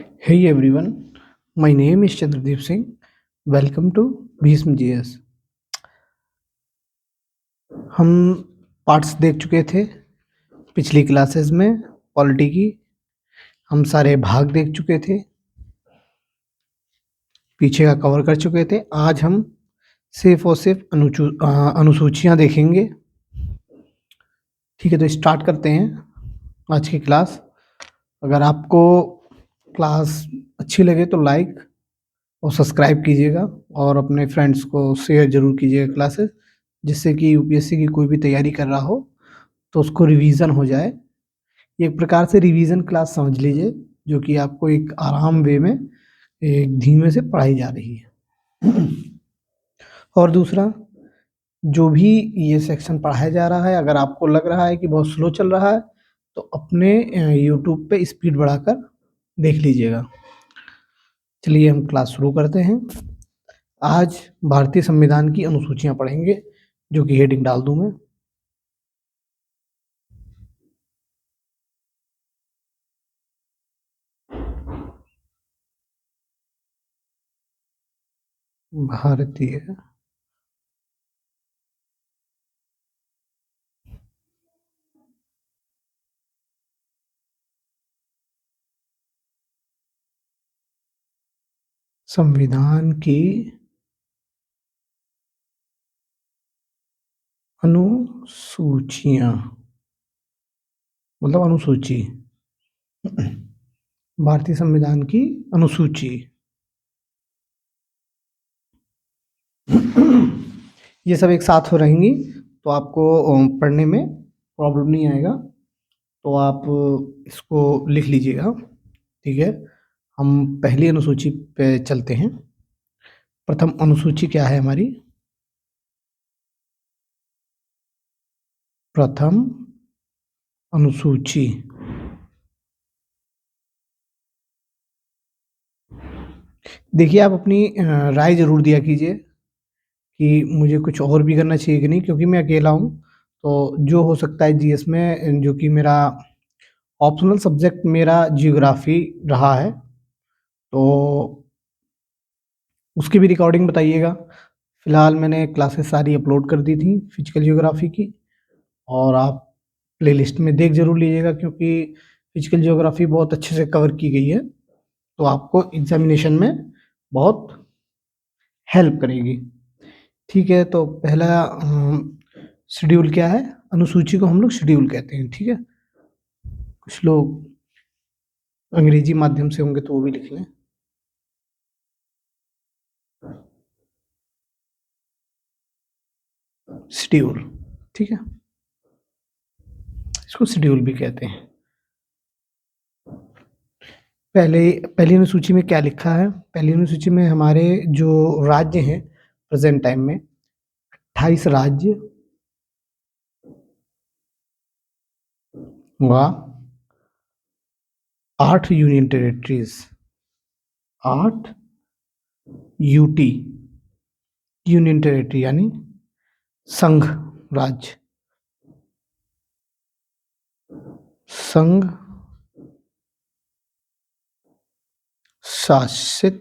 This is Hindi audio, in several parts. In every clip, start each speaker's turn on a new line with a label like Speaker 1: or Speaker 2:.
Speaker 1: Hey everyone, my name is Chandradeep Singh. Welcome to Bhishma GS. हम पार्ट्स देख चुके थे पिछली क्लासेस में पॉलिटी की। हम सारे भाग देख चुके थे, पीछे का कवर कर चुके थे। आज हम सिर्फ और सिर्फ अनुसूचियाँ देखेंगे। ठीक है, तो स्टार्ट करते हैं आज की क्लास। अगर आपको क्लास अच्छी लगे तो लाइक और सब्सक्राइब कीजिएगा और अपने फ्रेंड्स को शेयर ज़रूर कीजिएगा क्लासेस, जिससे कि यूपीएससी की कोई भी तैयारी कर रहा हो तो उसको रिवीजन हो जाए। एक प्रकार से रिवीजन क्लास समझ लीजिए, जो कि आपको एक आराम वे में एक धीमे से पढ़ाई जा रही है। और दूसरा, जो भी ये सेक्शन पढ़ाया जा रहा है, अगर आपको लग रहा है कि बहुत स्लो चल रहा है तो अपने यूट्यूब पे स्पीड बढ़ाकर देख लीजिएगा। चलिए हम क्लास शुरू करते हैं। आज भारतीय संविधान की अनुसूचियां पढ़ेंगे, जो कि हेडिंग डाल दूं मैं। भारतीय संविधान की अनुसूचियां मतलब अनुसूची। भारतीय संविधान की अनुसूची। ये सब एक साथ हो रहेंगी तो आपको पढ़ने में प्रॉब्लम नहीं आएगा। तो आप इसको लिख लीजिएगा। ठीक है, हम पहली अनुसूची पे चलते हैं। प्रथम अनुसूची क्या है हमारी? प्रथम अनुसूची। देखिए, आप अपनी राय ज़रूर दिया कीजिए कि मुझे कुछ और भी करना चाहिए कि नहीं, क्योंकि मैं अकेला हूँ। तो जो हो सकता है जीएस में, जो कि मेरा ऑप्शनल सब्जेक्ट मेरा जियोग्राफी रहा है, तो उसकी भी रिकॉर्डिंग बताइएगा। फिलहाल मैंने क्लासेस सारी अपलोड कर दी थी फिजिकल जियोग्राफी की, और आप प्लेलिस्ट में देख जरूर लीजिएगा, क्योंकि फिजिकल जियोग्राफी बहुत अच्छे से कवर की गई है, तो आपको एग्जामिनेशन में बहुत हेल्प करेगी। ठीक है, तो पहला शेड्यूल क्या है? अनुसूची को हम लोग शेड्यूल कहते हैं। ठीक है, कुछ लोग अंग्रेजी माध्यम से होंगे तो वो भी लिख लें। शेड्यूल, ठीक है, इसको शेड्यूल भी कहते हैं। पहली अनुसूची में क्या लिखा है? पहली अनुसूची में हमारे जो राज्य हैं प्रेजेंट टाइम में, 28 राज्य व 8 union territories. 8 UT, union territory यानी संघ राज्य, संघ शासित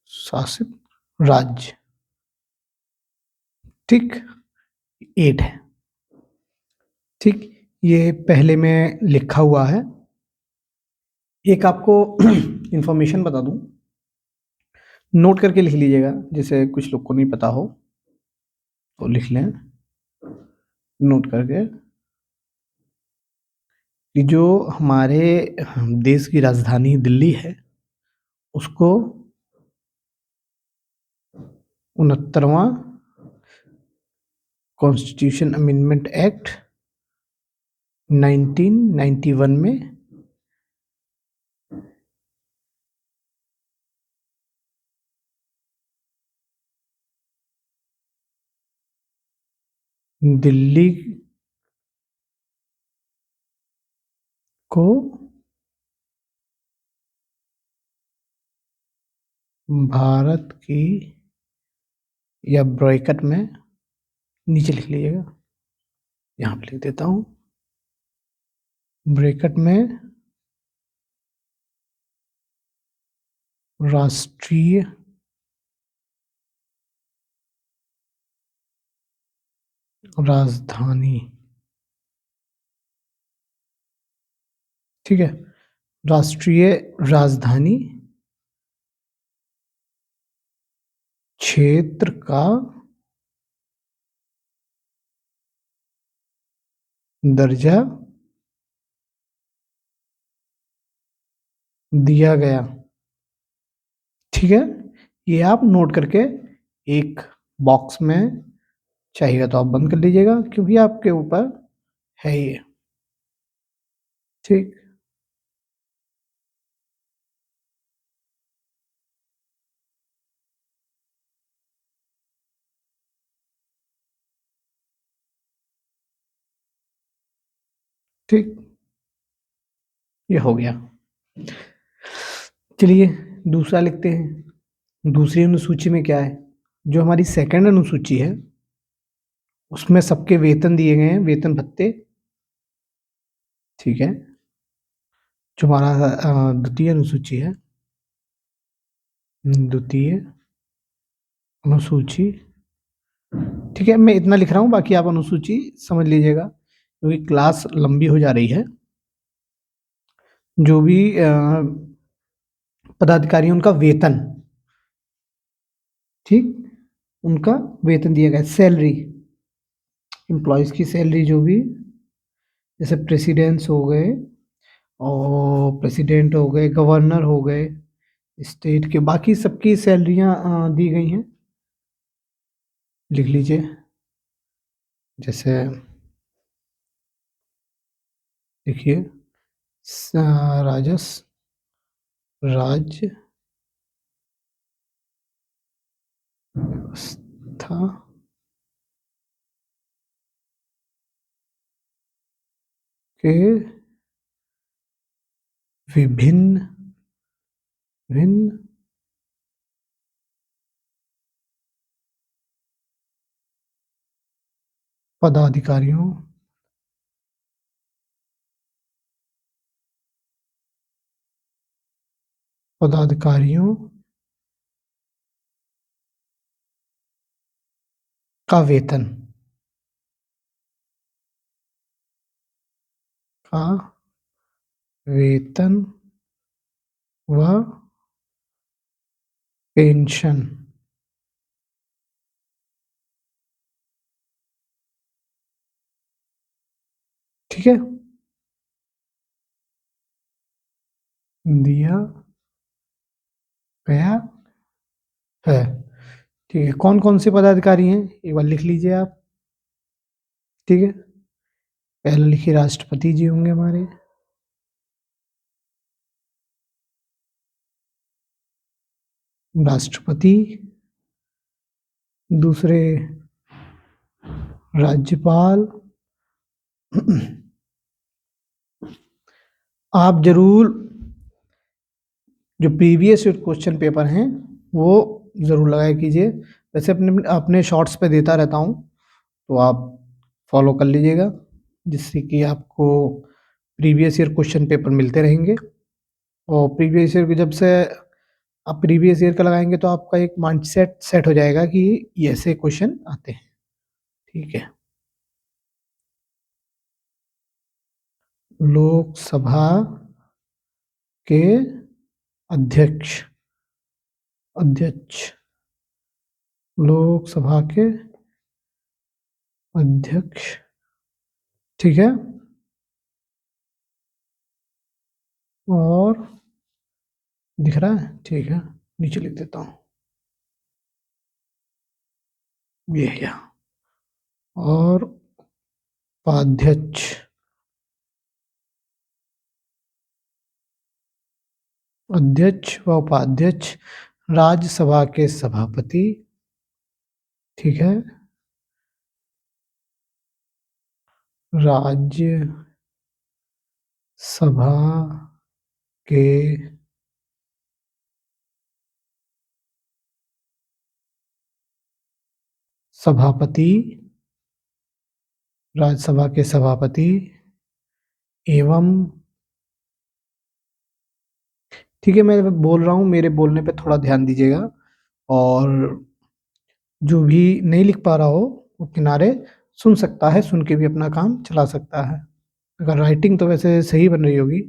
Speaker 1: शासित राज्य। ठीक, 8 है। ठीक, ये पहले में लिखा हुआ है। एक आपको इंफॉर्मेशन बता दूं, नोट करके लिख लीजिएगा, जैसे कुछ लोग को नहीं पता हो तो लिख लें नोट करके, कि जो हमारे देश की राजधानी दिल्ली है, उसको 69वां कॉन्स्टिट्यूशन अमेंडमेंट एक्ट 1991 में दिल्ली को भारत की, या ब्रैकेट में नीचे लिख लीजिएगा, यहाँ पे लिख देता हूँ, ब्रैकेट में राष्ट्रीय राजधानी, ठीक है, राष्ट्रीय राजधानी क्षेत्र का दर्जा दिया गया। ठीक है, ये आप नोट करके एक बॉक्स में चाहिएगा तो आप बंद कर लीजिएगा, क्योंकि आपके ऊपर है ये। ठीक, ठीक, ये हो गया। चलिए दूसरा लिखते हैं। दूसरी अनुसूची में क्या है, जो हमारी सेकंड अनुसूची है उसमें सबके वेतन दिए गए हैं, वेतन भत्ते। ठीक है, जो हमारा द्वितीय अनुसूची है, द्वितीय अनुसूची। ठीक है, मैं इतना लिख रहा हूँ, बाकी आप अनुसूची समझ लीजिएगा क्योंकि क्लास लंबी हो जा रही है। जो भी पदाधिकारी उनका वेतन, ठीक, उनका वेतन दिया गया, सैलरी, एम्प्लॉयज की सैलरी जो भी, जैसे प्रेसिडेंट्स हो गए, और प्रेसिडेंट हो गए, गवर्नर हो गए स्टेट के, बाकी सबकी सैलरियां दी गई हैं। लिख लीजिए, जैसे देखिए, राजस्व, राज्य व्यवस्था के विभिन्न भिन्न पदाधिकारियों पदाधिकारियों का वेतन का वेतन व पेंशन ठीक है दिया गया है। ठीक है, कौन कौन से पदाधिकारी हैं एक बार लिख लीजिए आप। ठीक है, पहले लिखिए राष्ट्रपति जी होंगे हमारे, राष्ट्रपति। दूसरे राज्यपाल। आप जरूर जो प्रीवियस क्वेश्चन पेपर हैं वो ज़रूर लगाया कीजिए। वैसे अपने अपने शॉर्ट्स पे देता रहता हूँ, तो आप फॉलो कर लीजिएगा, जिससे कि आपको प्रीवियस ईयर क्वेश्चन पेपर मिलते रहेंगे। और प्रीवियस ईयर जब से आप प्रीवियस ईयर का लगाएंगे तो आपका एक माइंड सेट हो जाएगा कि ये ऐसे क्वेश्चन आते हैं। ठीक है, लोकसभा के अध्यक्ष, अध्यक्ष, लोकसभा के अध्यक्ष। ठीक है, और दिख रहा है, ठीक है, नीचे लिख देता हूँ, ये है। और उपाध्यक्ष, अध्यक्ष व उपाध्यक्ष राज्यसभा के सभापति। ठीक है, राज्य सभा के सभापति, राज्यसभा के सभापति एवं, ठीक है, मैं बोल रहा हूँ, मेरे बोलने पे थोड़ा ध्यान दीजिएगा। और जो भी नहीं लिख पा रहा हो वो किनारे सुन सकता है, सुन के भी अपना काम चला सकता है। अगर राइटिंग तो वैसे सही बन रही होगी,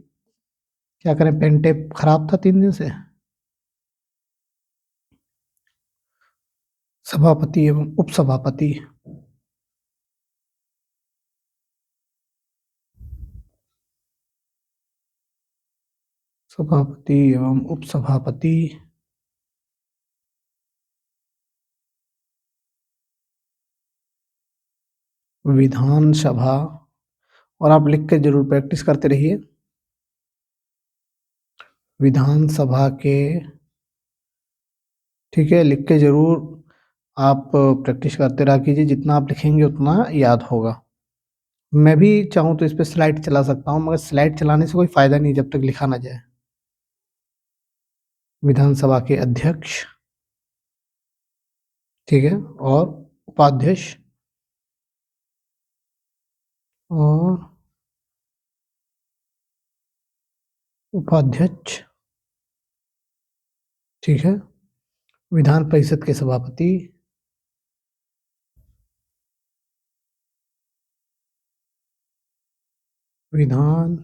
Speaker 1: क्या करें, पेन टेप खराब था 3 दिन से। सभापति एवं उपसभापति। सभापति एवं उपसभापति। विधानसभा। और आप लिख के जरूर प्रैक्टिस करते रहिए। विधानसभा के, ठीक है, लिख के जरूर आप प्रैक्टिस करते रहा कीजिए, जितना आप लिखेंगे उतना याद होगा। मैं भी चाहूँ तो इस पे स्लाइड चला सकता हूँ, मगर स्लाइड चलाने से कोई फायदा नहीं जब तक लिखा ना जाए। विधानसभा के अध्यक्ष, ठीक है, और उपाध्यक्ष और उपाध्यक्ष, ठीक है, विधान परिषद के सभापति, विधान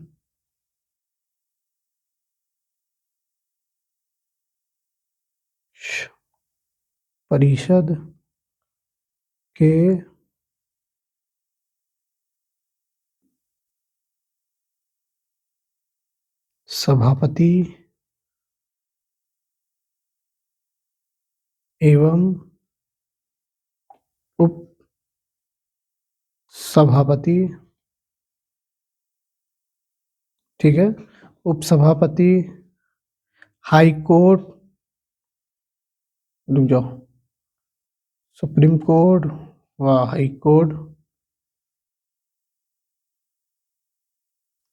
Speaker 1: परिषद के सभापति एवं उप सभापति, ठीक है, उपसभापति, हाई कोर्ट, रुक जाओ, सुप्रीम कोर्ट व हाई कोर्ट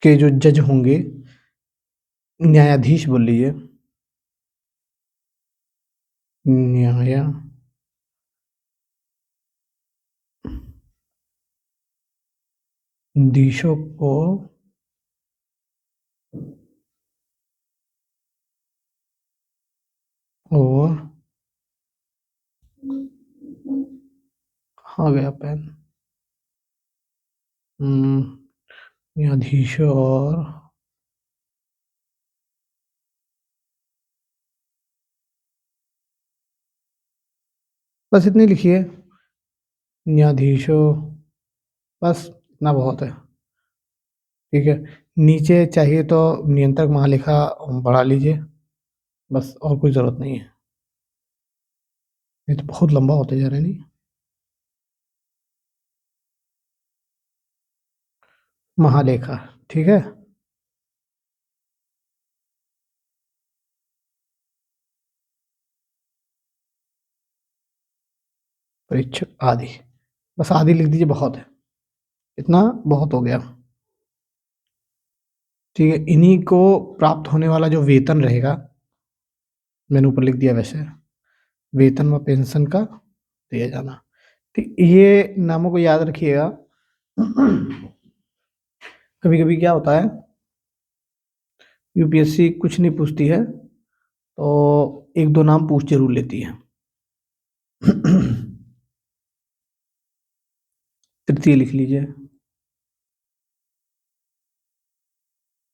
Speaker 1: के जो जज होंगे, न्यायाधीश बोल लीजिए, न्यायाधीशों को और, कहाँ गया पेन, न्यायाधीशों और बस इतनी लिखिए, न्यायाधीशों, बस इतना बहुत है, ठीक है। नीचे चाहिए तो नियंत्रक महालेखा बढ़ा लीजिए, बस, और कोई ज़रूरत नहीं है। ये तो बहुत लंबा होते जा रहा है, नहीं। महालेखा, ठीक है। परीक्षक आदि, बस आदि लिख दीजिए, बहुत है, इतना बहुत हो गया, ठीक है। इन्हीं को प्राप्त होने वाला जो वेतन रहेगा, मैंने ऊपर लिख दिया वैसे, वेतन व पेंशन का दिया जाना, ठीक। ये नामों को याद रखिएगा। कभी कभी क्या होता है, यूपीएससी कुछ नहीं पूछती है तो एक दो नाम पूछ जरूर लेती है। तृतीय लिख लीजिए,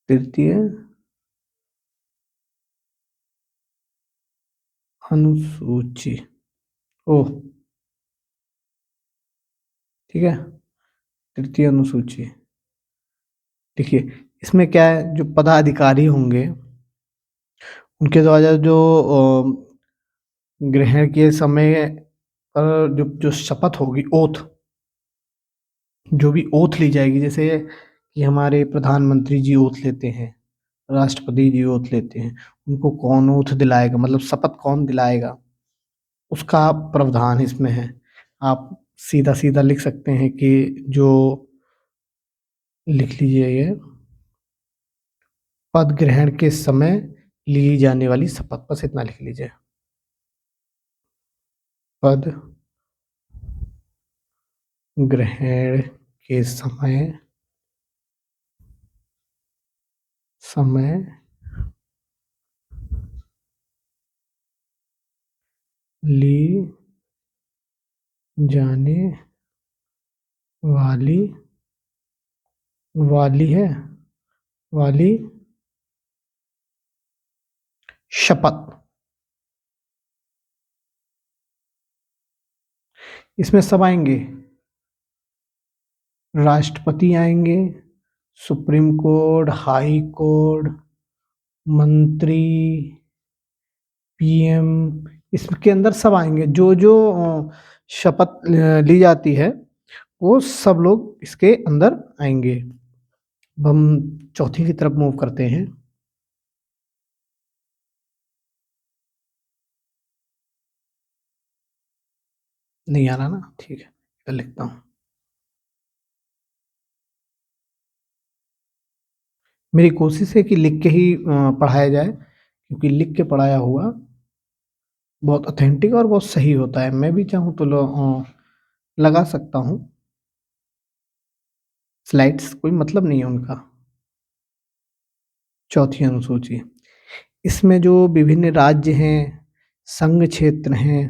Speaker 1: तृतीय अनुसूची, ओह, ठीक है, तृतीय अनुसूची। देखिए, इसमें क्या है, जो पदाधिकारी होंगे उनके द्वारा जो ग्रहण के समय पर जो जो शपथ होगी, ओथ, जो भी ओथ ली जाएगी, जैसे कि हमारे प्रधानमंत्री जी ओथ लेते हैं, राष्ट्रपति जी ओथ लेते हैं, उनको कौन ओथ दिलाएगा, मतलब शपथ कौन दिलाएगा, उसका प्रावधान इसमें है। आप सीधा सीधा लिख सकते हैं कि जो, लिख लीजिए ये, पद ग्रहण के समय ली जाने वाली शपथ, बस इतना लिख लीजिए, पद ग्रहण के समय समय ली जाने वाली वाली शपथ। इसमें सब आएंगे, राष्ट्रपति आएंगे, सुप्रीम कोर्ट, हाई कोर्ट, मंत्री, पीएम, इसके अंदर सब आएंगे। जो जो शपथ ली जाती है वो सब लोग इसके अंदर आएंगे। अब हम चौथी की तरफ मूव करते हैं। नहीं आ रहा ना, ठीक है, इधर लिखता हूँ। मेरी कोशिश है कि लिख के ही पढ़ाया जाए, क्योंकि लिख के पढ़ाया हुआ बहुत ऑथेंटिक और बहुत सही होता है। मैं भी चाहूँ तो लगा सकता हूँ स्लाइड्स, कोई मतलब नहीं है उनका। चौथी अनुसूची, इसमें जो विभिन्न राज्य हैं, संघ क्षेत्र हैं,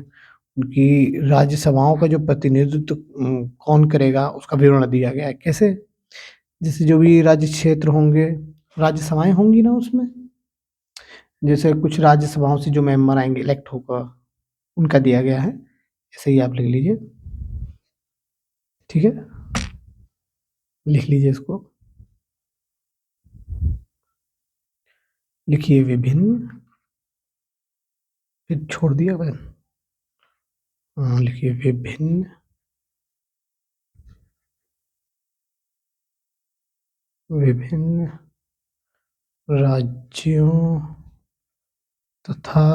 Speaker 1: उनकी राज्यसभाओं का जो प्रतिनिधित्व कौन करेगा उसका विवरण दिया गया है। कैसे? जैसे जो भी राज्य क्षेत्र होंगे, राज्यसभाएं होंगी ना उसमें, जैसे कुछ राज्यसभाओं से जो मेंबर आएंगे इलेक्ट होकर, उनका दिया गया है। ऐसे ही आप लिख लीजिए, ठीक है, लिख लीजिए इसको। लिखिए विभिन्न, फिर छोड़ दिया बहन। लिखिए विभिन्न विभिन्न राज्यों तथा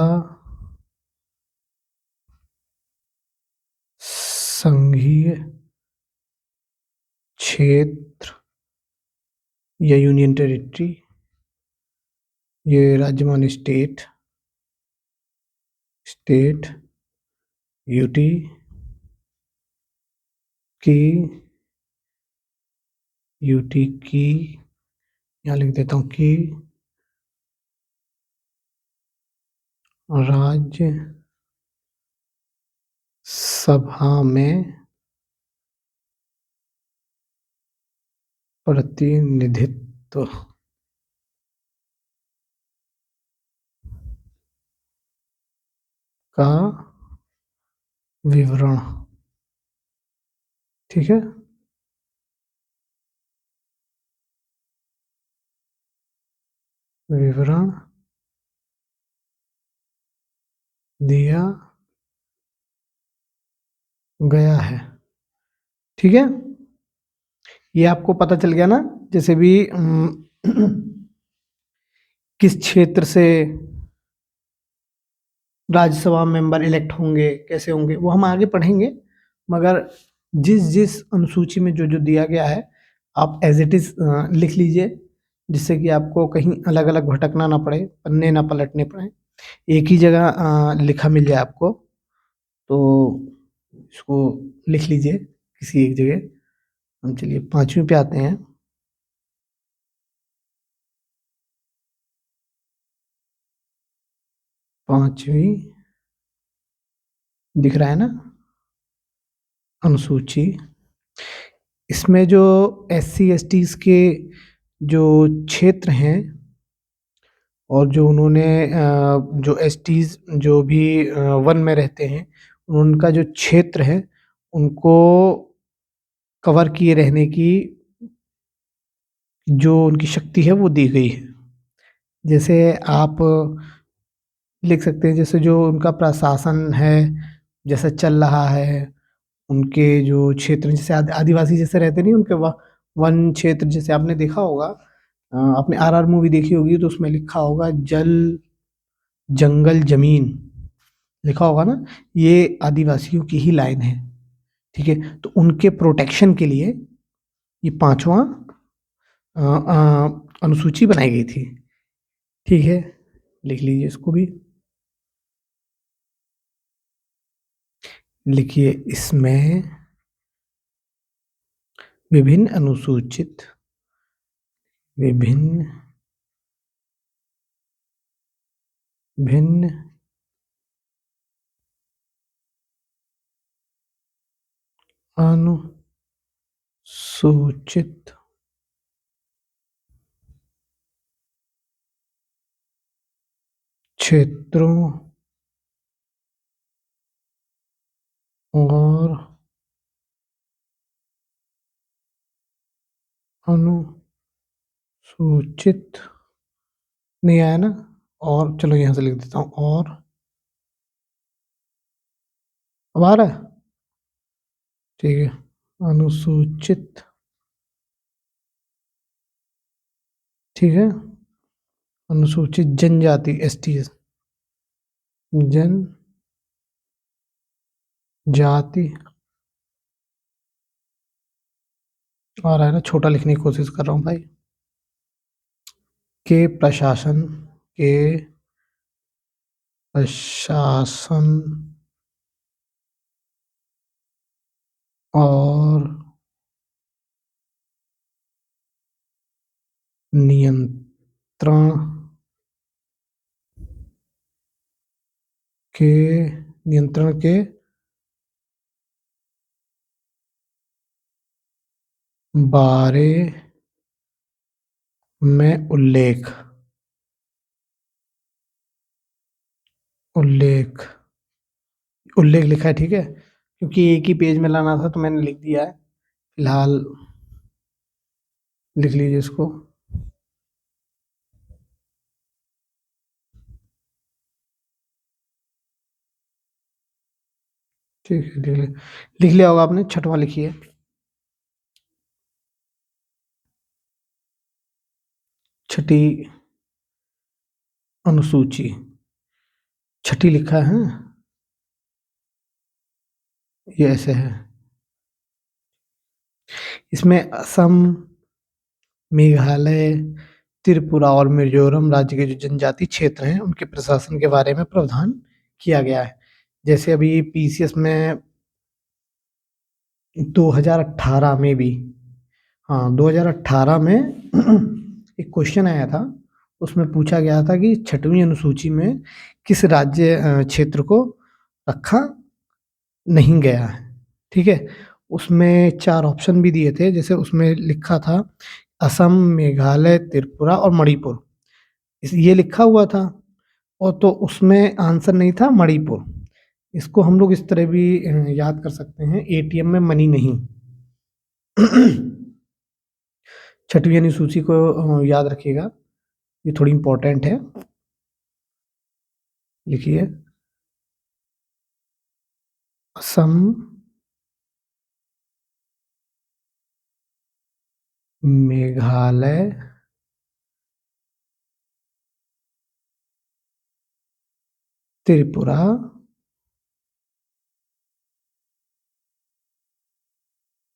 Speaker 1: संघीय क्षेत्र या यूनियन टेरिटरी, ये राज्य माने स्टेट यूटी की यहाँ लिख देता हूँ कि राज्य सभा में प्रतिनिधित्व का विवरण, ठीक है, विवरण दिया गया है। ठीक है, ये आपको पता चल गया ना। जैसे भी किस क्षेत्र से राज्यसभा मेंबर इलेक्ट होंगे, कैसे होंगे, वो हम आगे पढ़ेंगे। मगर जिस जिस अनुसूची में जो जो दिया गया है आप एज इट इज लिख लीजिए, जिससे कि आपको कहीं अलग अलग भटकना ना पड़े, पन्ने ना पलटने पड़े, एक ही जगह लिखा मिल जाए आपको। तो इसको लिख लीजिए किसी एक जगह। हम चलिए पांचवी पे आते हैं। पांचवी दिख रहा है ना, अनुसूची। इसमें जो SC STs के जो क्षेत्र हैं और जो उन्होंने जो STs जो भी वन में रहते हैं, उनका जो क्षेत्र है उनको कवर किए रहने की जो उनकी शक्ति है वो दी गई है। जैसे आप लिख सकते हैं, जैसे जो उनका प्रशासन है जैसा चल रहा है, उनके जो क्षेत्र जैसे आदिवासी जैसे रहते नहीं, उनके वन क्षेत्र जैसे आपने देखा होगा, आपने RR मूवी देखी होगी तो उसमें लिखा होगा जल जंगल जमीन, लिखा होगा ना, ये आदिवासियों की ही लाइन है। ठीक है, तो उनके प्रोटेक्शन के लिए ये पांचवा अनुसूची बनाई गई थी। ठीक है, लिख लीजिए इसको भी। लिखिए इसमें विभिन्न भिन्न अनुसूचित क्षेत्रों और अनुसूचित नहीं आया ना, और चलो यहां से लिख देता हूं, और अब आ रहा है, ठीक है। अनुसूचित, ठीक है, अनुसूचित जनजाति, एसटी, जनजाति, आ रहा है ना, छोटा लिखने की कोशिश कर रहा हूँ भाई, के प्रशासन, के प्रशासन और नियंत्रण के नियंत्रण के बारे में उल्लेख उल्लेख उल्लेख लिखा है, ठीक है, क्योंकि एक ही पेज में लाना था तो मैंने लिख दिया है, फिलहाल लिख लीजिए इसको। ठीक है, लिख लिया होगा आपने, छठवां लिखिए। छठी अनुसूची, छठी लिखा है, ये ऐसे है। इसमें असम, मेघालय, त्रिपुरा और मिजोरम राज्य के जो जनजाति क्षेत्र हैं उनके प्रशासन के बारे में प्रावधान किया गया है। जैसे अभी पीसीएस में 2018 में भी, हाँ 2018 में एक क्वेश्चन आया था, उसमें पूछा गया था कि छठवीं अनुसूची में किस राज्य क्षेत्र को रखा नहीं गया है, ठीक है। उसमें 4 ऑप्शन भी दिए थे, जैसे उसमें लिखा था असम, मेघालय, त्रिपुरा और मणिपुर, ये लिखा हुआ था, और तो उसमें आंसर नहीं था मणिपुर। इसको हम लोग इस तरह भी याद कर सकते हैं, एटीएम में मनी नहीं। छठवीं अनुसूची को याद रखिएगा, ये थोड़ी इंपॉर्टेंट है। लिखिए, असम, मेघालय, त्रिपुरा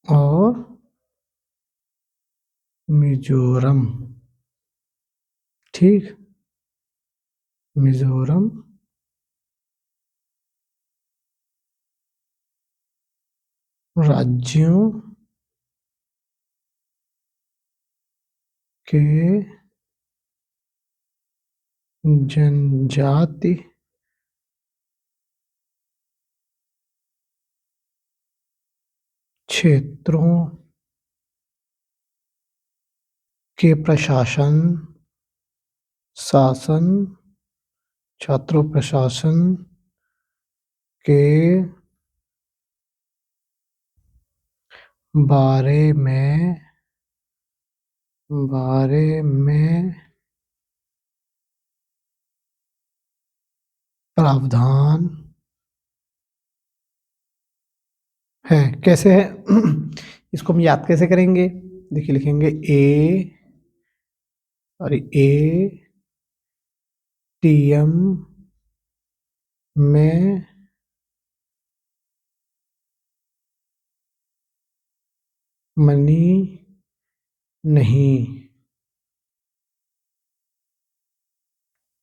Speaker 1: और मिजोरम, ठीक, मिजोरम राज्यों के जनजाति क्षेत्रों के प्रशासन, शासन, छात्रों प्रशासन के बारे में प्रावधान है। कैसे है? इसको हम याद कैसे करेंगे? देखिए, लिखेंगे एटीएम में मनी नहीं,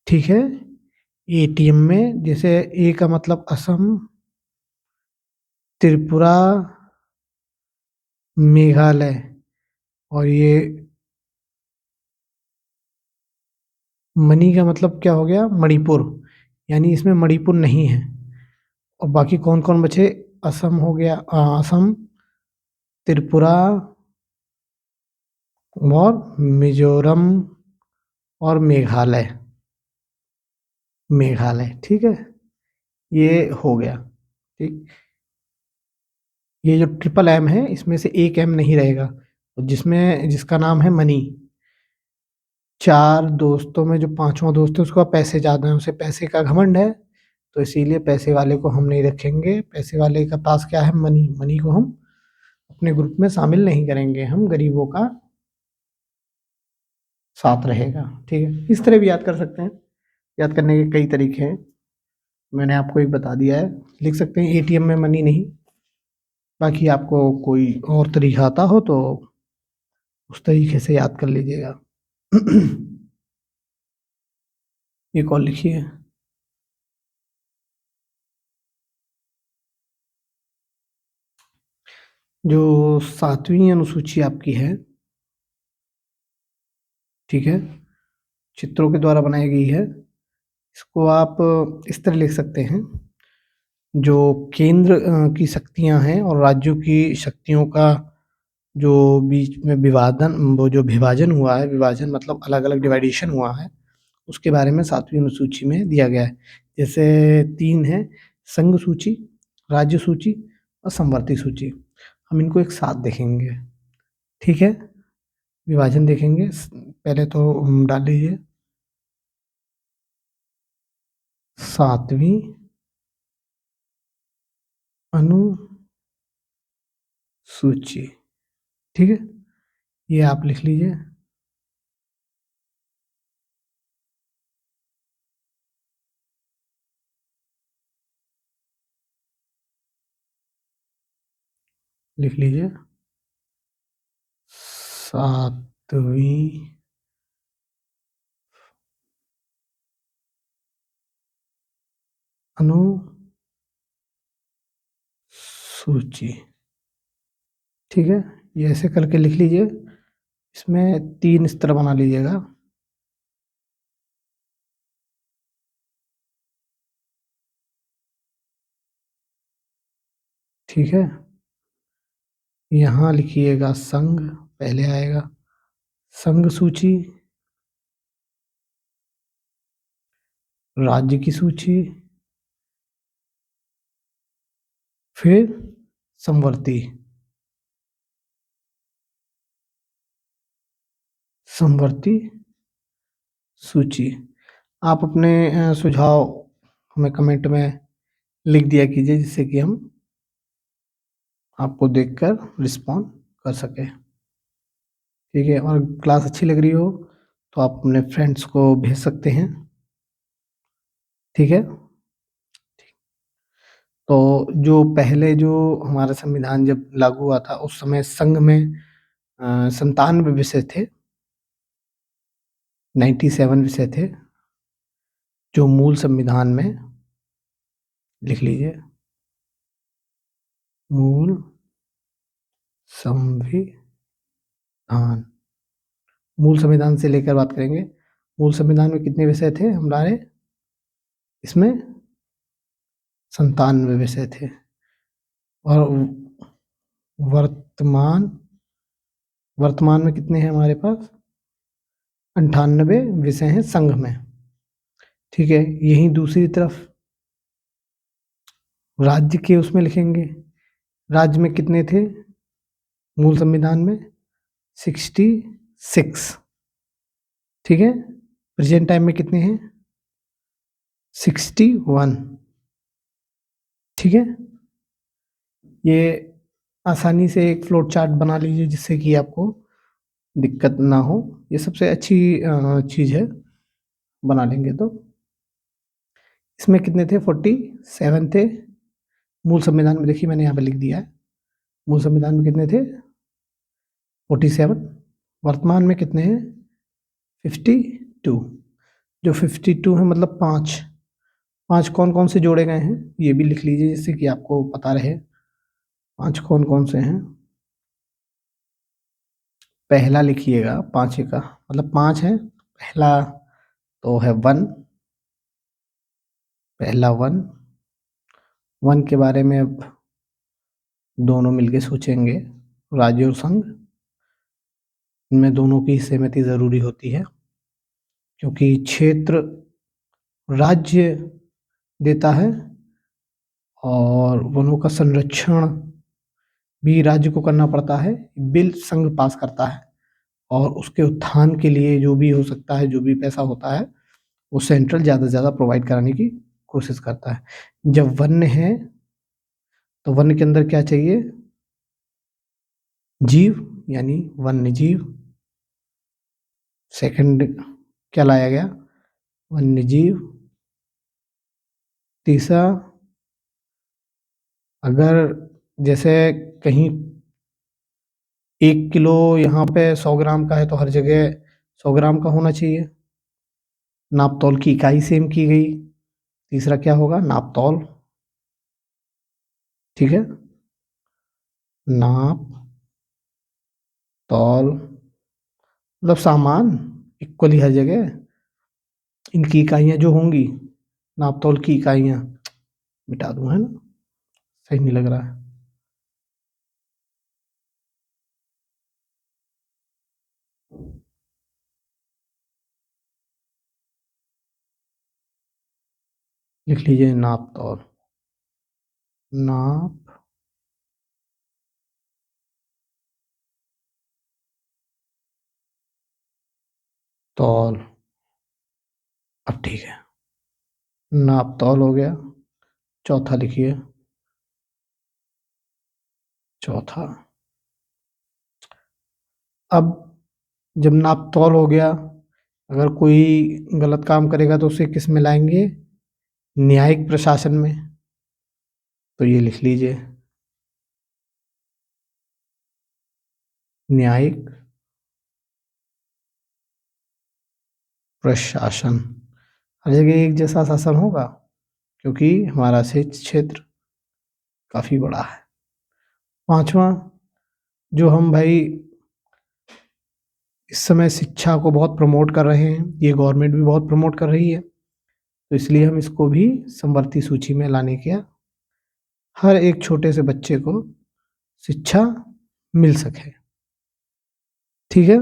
Speaker 1: ठीक है। एटीएम में जैसे ए का मतलब असम, त्रिपुरा, मेघालय, और ये मनी का मतलब क्या हो गया? मणिपुर। यानी इसमें मणिपुर नहीं है। और बाकी कौन कौन बचे? असम हो गया, असम, त्रिपुरा और मिजोरम और मेघालय। मेघालय, ठीक है, ये हो गया। ठीक, ये जो ट्रिपल एम है इसमें से एक एम नहीं रहेगा, जिसमें जिसका नाम है मनी। चार दोस्तों में जो पांचवा दोस्त है उसका पैसे ज्यादा है, उसे पैसे का घमंड है, तो इसीलिए पैसे वाले को हम नहीं रखेंगे। पैसे वाले का पास क्या है? मनी। मनी को हम अपने ग्रुप में शामिल नहीं करेंगे, हम गरीबों का साथ रहेगा। ठीक है, इस तरह भी याद कर सकते हैं। याद करने के कई तरीके हैं, मैंने आपको एक बता दिया है। लिख सकते हैं एटीएम में मनी नहीं। बाकी आपको कोई और तरीका आता हो तो उस तरीके से याद कर लीजिएगा। एक और लिखिए। जो सातवीं अनुसूची आपकी है, ठीक है, चित्रों के द्वारा बनाई गई है। इसको आप इस तरह लिख सकते हैं। जो केंद्र की शक्तियां हैं और राज्यों की शक्तियों का जो बीच में विवादन, वो जो विभाजन हुआ है, विभाजन मतलब अलग अलग डिवाइडेशन हुआ है, उसके बारे में सातवीं अनुसूची में दिया गया है। जैसे तीन है: संघ सूची, राज्य सूची और समवर्ती सूची। हम इनको एक साथ देखेंगे, ठीक है, विभाजन देखेंगे। पहले तो डाल लीजिए सातवीं अनुसूची, ठीक है, ये आप लिख लीजिए। लिख लीजिए सातवीं अनुसूची, ठीक है, ये ऐसे करके लिख लीजिए। इसमें तीन इस तरह बना लीजिएगा। ठीक है, यहाँ लिखिएगा संघ, पहले आएगा संघ सूची, राज्य की सूची, फिर समवर्ती। समवर्ती सूची। आप अपने सुझाव हमें कमेंट में लिख दिया कीजिए, जिससे कि हम आपको देखकर रिस्पॉन्ड कर सकें। ठीक है, और क्लास अच्छी लग रही हो तो आप अपने फ्रेंड्स को भेज सकते हैं। ठीक है, तो जो पहले जो हमारा संविधान जब लागू हुआ था उस समय संघ में 97 विषय थे, 97 विषय थे जो मूल संविधान में। लिख लीजिए मूल संविधान। मूल संविधान से लेकर बात करेंगे। मूल संविधान में कितने विषय थे हमारे? इसमें 97 विषय थे। और वर्तमान वर्तमान में कितने हैं हमारे पास? 98 विषय हैं संघ में। ठीक है, यही दूसरी तरफ राज्य के उसमें लिखेंगे। राज्य में कितने थे मूल संविधान में? 66। ठीक है, प्रेजेंट टाइम में कितने हैं? 61। ठीक है, ये आसानी से एक फ्लोट चार्ट बना लीजिए जिससे कि आपको दिक्कत ना हो। ये सबसे अच्छी चीज़ है, बना लेंगे तो। इसमें कितने थे? 47 थे मूल संविधान में। देखिए मैंने यहाँ पे लिख दिया है, मूल संविधान में कितने थे? 47। वर्तमान में कितने हैं? 52। जो 52 है मतलब पाँच। पाँच कौन कौन से जोड़े गए हैं ये भी लिख लीजिए, जिससे कि आपको पता रहे पाँच कौन कौन से हैं। पहला लिखिएगा पाँच का मतलब पाँच है। पहला तो है 1, पहला वन, वन के बारे में अब दोनों मिलके सोचेंगे। राज्य और संघ, इनमें दोनों की सहमति ज़रूरी होती है, क्योंकि क्षेत्र राज्य देता है और वनों का संरक्षण भी राज्य को करना पड़ता है। बिल संघ पास करता है और उसके उत्थान के लिए जो भी हो सकता है, जो भी पैसा होता है, वो सेंट्रल ज़्यादा से ज़्यादा प्रोवाइड कराने की कोशिश करता है। जब वन्य है तो वन्य के अंदर क्या चाहिए? जीव, यानी वन्य जीव। सेकंड क्या लाया गया? वन्य जीव। तीसरा, अगर जैसे कहीं 1 किलो यहाँ पे 100 ग्राम का है तो हर जगह 100 ग्राम का होना चाहिए। नापतोल की इकाई सेम की गई। तीसरा क्या होगा? नापतोल। ठीक है, नाप तौल मतलब सामान इक्वली हर जगह। इनकी इकाइयाँ जो होंगी, नापतोल की इकाइयाँ, मिटा दूँ है ना, सही नहीं लग रहा है। लिख लीजिए नापतौल। नाप तौल। अब ठीक है, नापतौल हो गया। चौथा लिखिए। चौथा, अब जब नापतौल हो गया, अगर कोई गलत काम करेगा तो उसे किस में लाएंगे? न्यायिक प्रशासन में। तो ये लिख लीजिए, न्यायिक प्रशासन। हर जगह एक जैसा शासन होगा, क्योंकि हमारा से क्षेत्र काफी बड़ा है। पांचवा, जो हम भाई इस समय शिक्षा को बहुत प्रमोट कर रहे हैं, ये गवर्नमेंट भी बहुत प्रमोट कर रही है, तो इसलिए हम इसको भी समवर्ती सूची में लाने के, हर एक छोटे से बच्चे को शिक्षा मिल सके। ठीक है,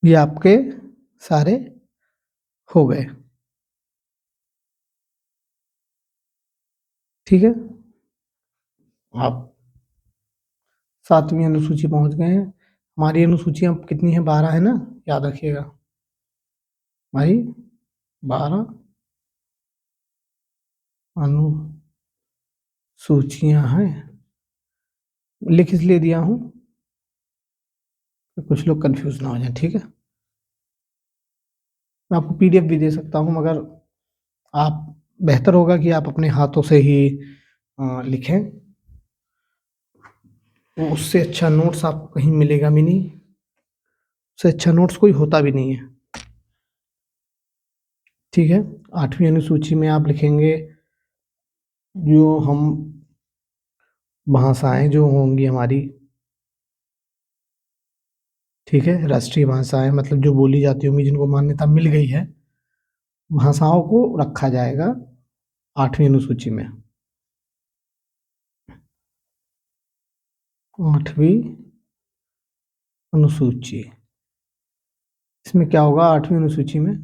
Speaker 1: ये आपके सारे हो गए। ठीक है, आप 7वीं अनुसूची पहुंच गए हैं। हमारी अनुसूचियां कितनी है? 12 है ना, याद रखिएगा। हमारी 12 अनुसूचियां हैं। लिख इसलिए दिया हूं कि कुछ लोग कंफ्यूज ना हो जाए। ठीक है, मैं आपको पीडीएफ भी दे सकता हूं, मगर आप बेहतर होगा कि आप अपने हाथों से ही लिखें। तो उससे अच्छा नोट्स आपको कहीं मिलेगा भी नहीं, उससे अच्छा नोट्स कोई होता भी नहीं है। ठीक है, 8वीं अनुसूची में आप लिखेंगे जो हम भाषाएं जो होंगी हमारी। ठीक है, राष्ट्रीय भाषाएं मतलब जो बोली जाती होंगी, जिनको मान्यता मिल गई है, भाषाओं को रखा जाएगा 8वीं अनुसूची में। 8वीं अनुसूची, इसमें क्या होगा? 8वीं अनुसूची में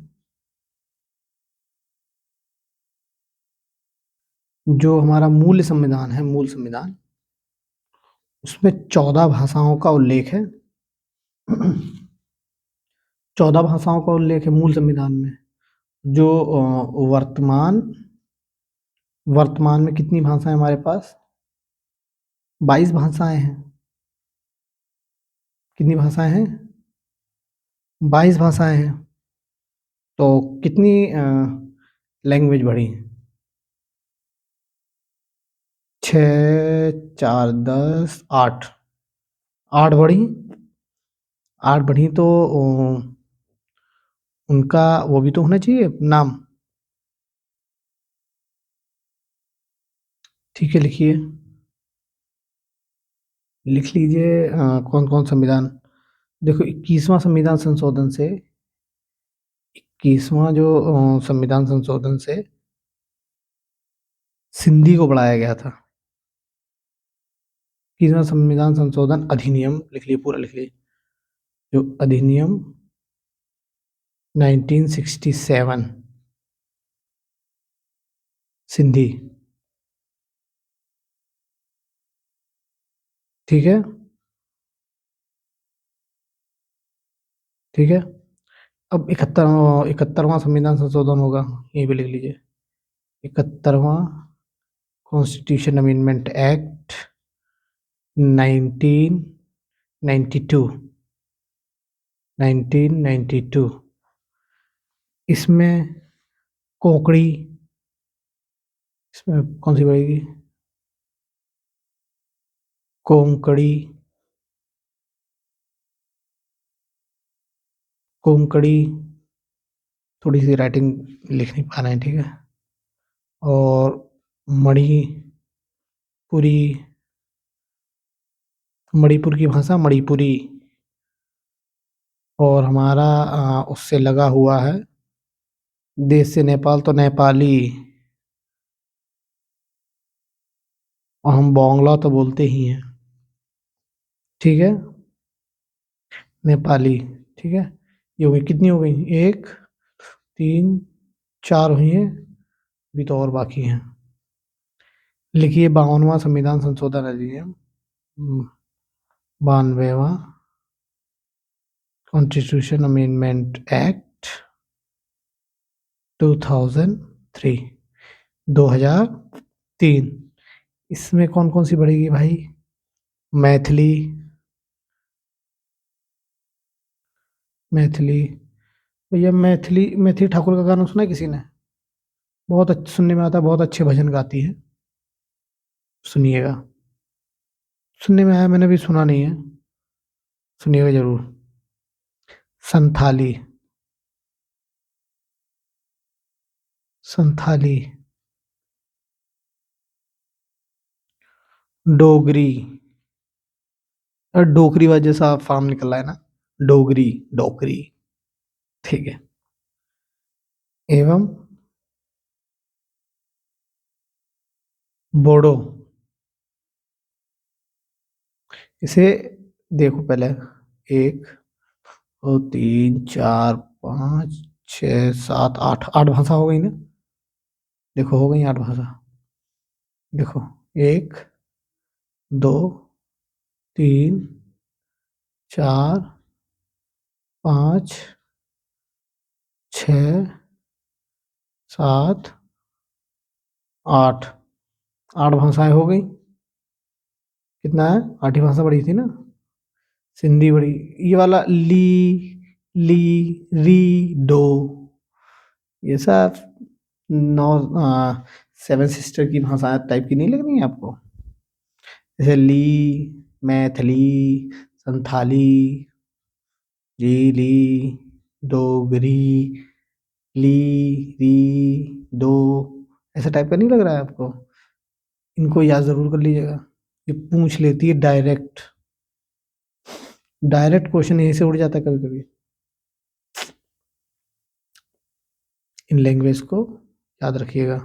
Speaker 1: जो हमारा मूल संविधान है, मूल संविधान, उसमें 14 भाषाओं का उल्लेख है। 14 भाषाओं का उल्लेख है मूल संविधान में। जो वर्तमान में कितनी भाषाएं हमारे पास? 22 भाषाएं हैं। कितनी भाषाएं हैं? 22 भाषाएं हैं। तो कितनी लैंग्वेज बढ़ी? 6, 4, 10, 8, 8 बढ़ी। 8 बढ़ी तो उनका वो भी तो होना चाहिए नाम। ठीक है, लिखिए, लिख लीजिए कौन कौन संविधान। देखो, 21वां संविधान संशोधन से 21वां जो संविधान संशोधन से सिंधी को बढ़ाया गया था। 21वां संविधान संशोधन अधिनियम लिख लिए, पूरा लिख लिए। जो अधिनियम 1967 सिंधी, ठीक है, ठीक है। अब 71वां संविधान संशोधन होगा, यहीं पे लिख लीजिए। 71वां कॉन्स्टिट्यूशन अमेंडमेंट एक्ट 1992, 1992। इसमें कोंकणी, इसमें कौन सी पड़ेगी? कोंकणी, कोंकणी। थोड़ी सी राइटिंग लिख नहीं पा रहे हैं, ठीक है। और मणिपुरी, मणिपुर की भाषा मणिपुरी। और हमारा उससे लगा हुआ है देश से नेपाल, तो नेपाली। और हम बांग्ला तो बोलते ही हैं, ठीक है, नेपाली, ठीक है। ये हो गई, कितनी हो गई? 1, 3, 4 हुई हैं, अभी तो और बाकी हैं। लिखिए 52वां संविधान संशोधन अधिनियम, 92वां कॉन्स्टिट्यूशन अमेंडमेंट एक्ट 2003, 2003। इसमें कौन कौन सी बढ़ेगी भाई? मैथिली, मैथिली। भैया मैथिली, मैथिली ठाकुर का गाना सुना है किसी ने? बहुत अच्छा सुनने में आता है, बहुत अच्छे भजन गाती है, सुनिएगा। सुनने में आया, मैंने भी सुना नहीं है, सुनिएगा जरूर। संथाली, संथाली। डोगरी, डोगरी वाला जैसा फार्म निकल रहा है ना, डोगरी, डोगरी, ठीक है। एवं बोडो। इसे देखो पहले, 1, 2, 3, 4, 5, 6, 7, 8, 8 भाषा हो गई ना? देखो हो गई 8 भाषा। देखो, 1, 2, 3, 4, 5, 6, 7, 8, 8 भाषाएं हो गई। कितना है? 8 ही भाषा बड़ी थी ना। सिंधी बड़ी, ये वाला ली, ली, री, डो, ये सब नौ सेवन सिस्टर की भाषा टाइप की नहीं लग रही है आपको? जैसे ली, मैथिली, संथाली, जीली, डोगरी, ली, री, दो, ऐसा टाइप का नहीं लग रहा है आपको? इनको याद जरूर कर लीजिएगा, ये पूछ लेती है डायरेक्ट, डायरेक्ट क्वेश्चन यहीं से उड़ जाता है कभी कभी। इन लैंग्वेज को याद रखिएगा।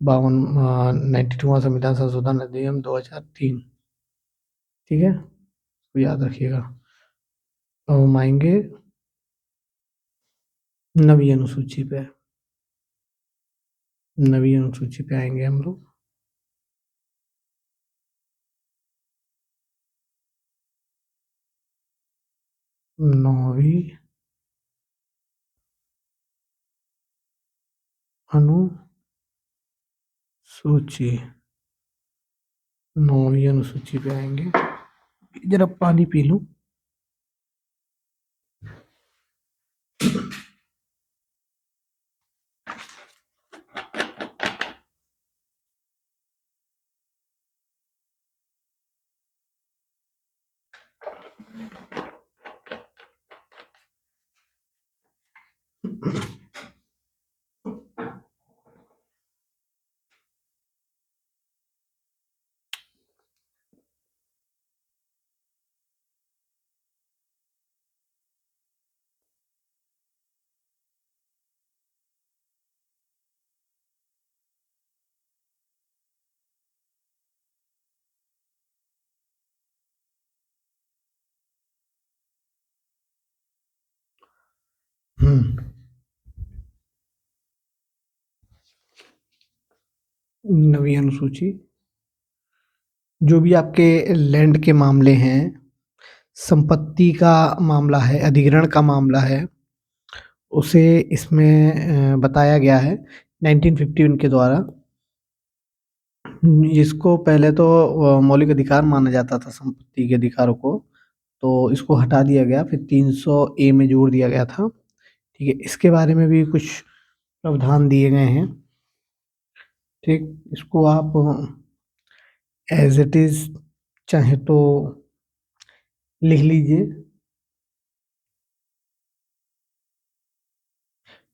Speaker 1: 92वां संविधान संशोधन अधिनियम 2003, ठीक है, तो याद रखिएगा। अब हम आएंगे 9वीं अनुसूची पे, 9वीं अनुसूची पे आएंगे हम लोग। 9वीं अनुसूची, 9वीं अनुसूची पे आएंगे। जरा पानी पी लूं। हम्म, नवी अनुसूची जो भी आपके लैंड के मामले हैं, संपत्ति का मामला है, अधिग्रहण का मामला है, उसे इसमें बताया गया है 1951 के द्वारा। इसको पहले तो मौलिक अधिकार माना जाता था संपत्ति के अधिकारों को, तो इसको हटा दिया गया, फिर 300 ए में जोड़ दिया गया था। ठीक है, इसके बारे में भी कुछ प्रावधान दिए गए हैं। ठीक, इसको आप एज इट इज चाहे तो लिख लीजिए।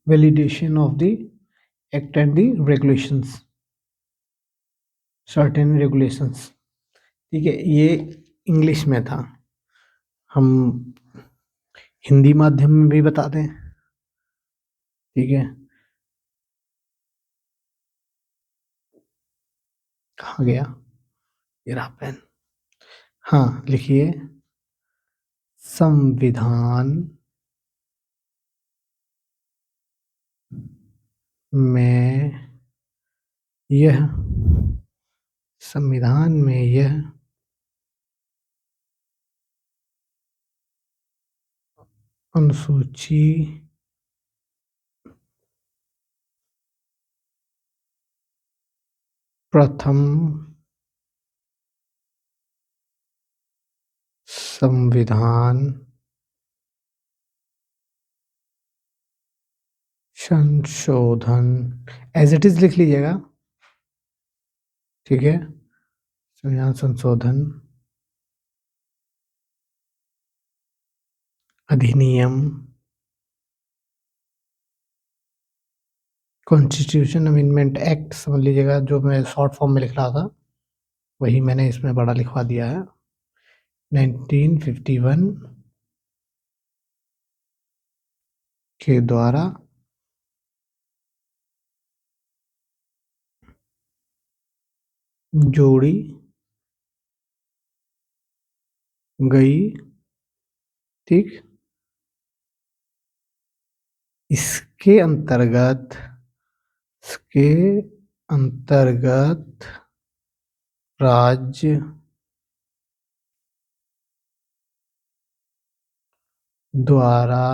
Speaker 1: Validation of the act and the regulations, certain regulations. ठीक है, ये इंग्लिश में था, हम हिंदी माध्यम में भी बता दें। ठीक है, कहाँ गया ये रहा पेन। हाँ, लिखिए, संविधान में यह संविधान में यह अनुसूची प्रथम संविधान संशोधन, एज इट इज लिख लीजिएगा। ठीक है, संविधान संशोधन अधिनियम, कॉन्स्टिट्यूशन अमेंडमेंट एक्ट समझ लीजिएगा, जो मैं शॉर्ट फॉर्म में लिख रहा था वही मैंने इसमें बड़ा लिखवा दिया है। 1951 के द्वारा जोड़ी गई। ठीक, इसके अंतर्गत इसके अंतर्गत राज्य द्वारा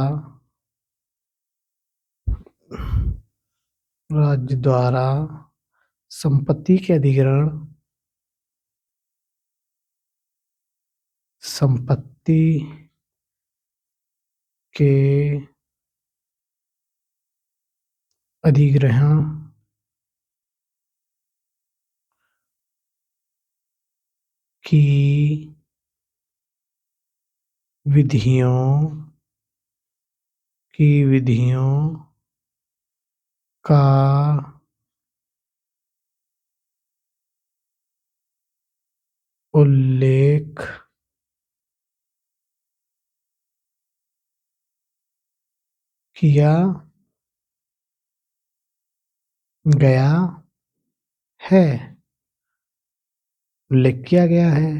Speaker 1: संपत्ति के अधिग्रहण, संपत्ति के अधिग्रहण की विधियों का उल्लेख किया गया है, उल्लेख किया गया है।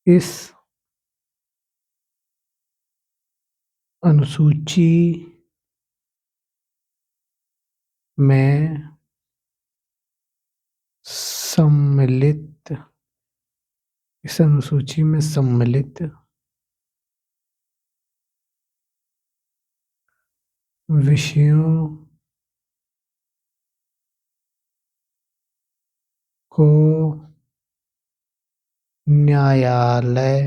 Speaker 1: इस अनुसूची में सम्मिलित इस अनुसूची में सम्मिलित विषयों को न्यायालय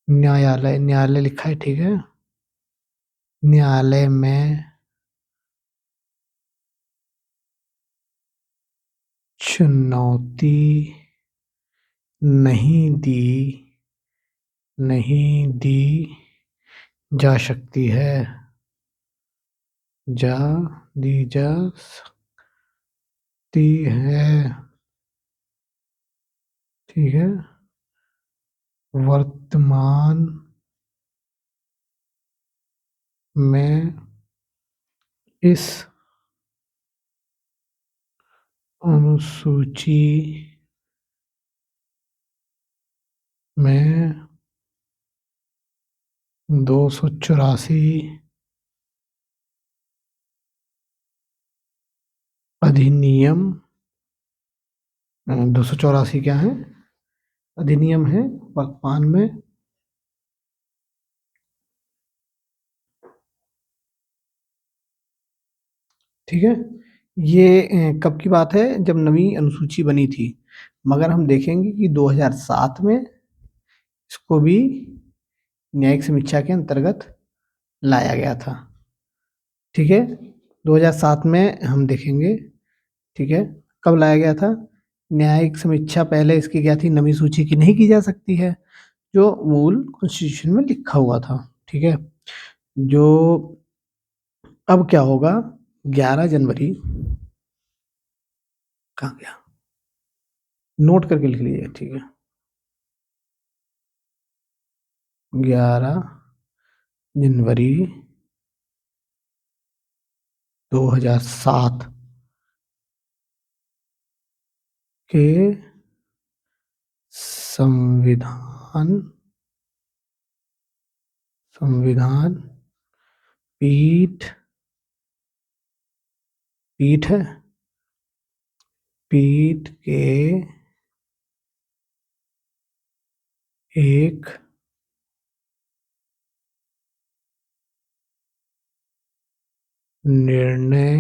Speaker 1: न्यायालय लिखा है, ठीक है, न्यायालय में चुनौती नहीं दी जा सकती है, दी जा सकती है। ठीक है, वर्तमान में इस अनुसूची में 284 अधिनियम, 284 क्या है, अधिनियम है वर्तमान में। ठीक है, ये कब की बात है, जब नवी अनुसूची बनी थी, मगर हम देखेंगे कि 2007 में इसको भी न्यायिक समीक्षा के अंतर्गत लाया गया था। ठीक है, 2007 में हम देखेंगे। ठीक है, कब लाया गया था, न्यायिक समीक्षा पहले इसकी क्या थी, नवी सूची की नहीं की जा सकती है, जो मूल कॉन्स्टिट्यूशन में लिखा हुआ था। ठीक है, जो अब क्या होगा, 11 जनवरी, कहाँ गया, नोट करके लिख लीजिए। ठीक है, 11 जनवरी 2007 के संविधान संविधान पीठ पीठ है, पीठ के एक निर्णय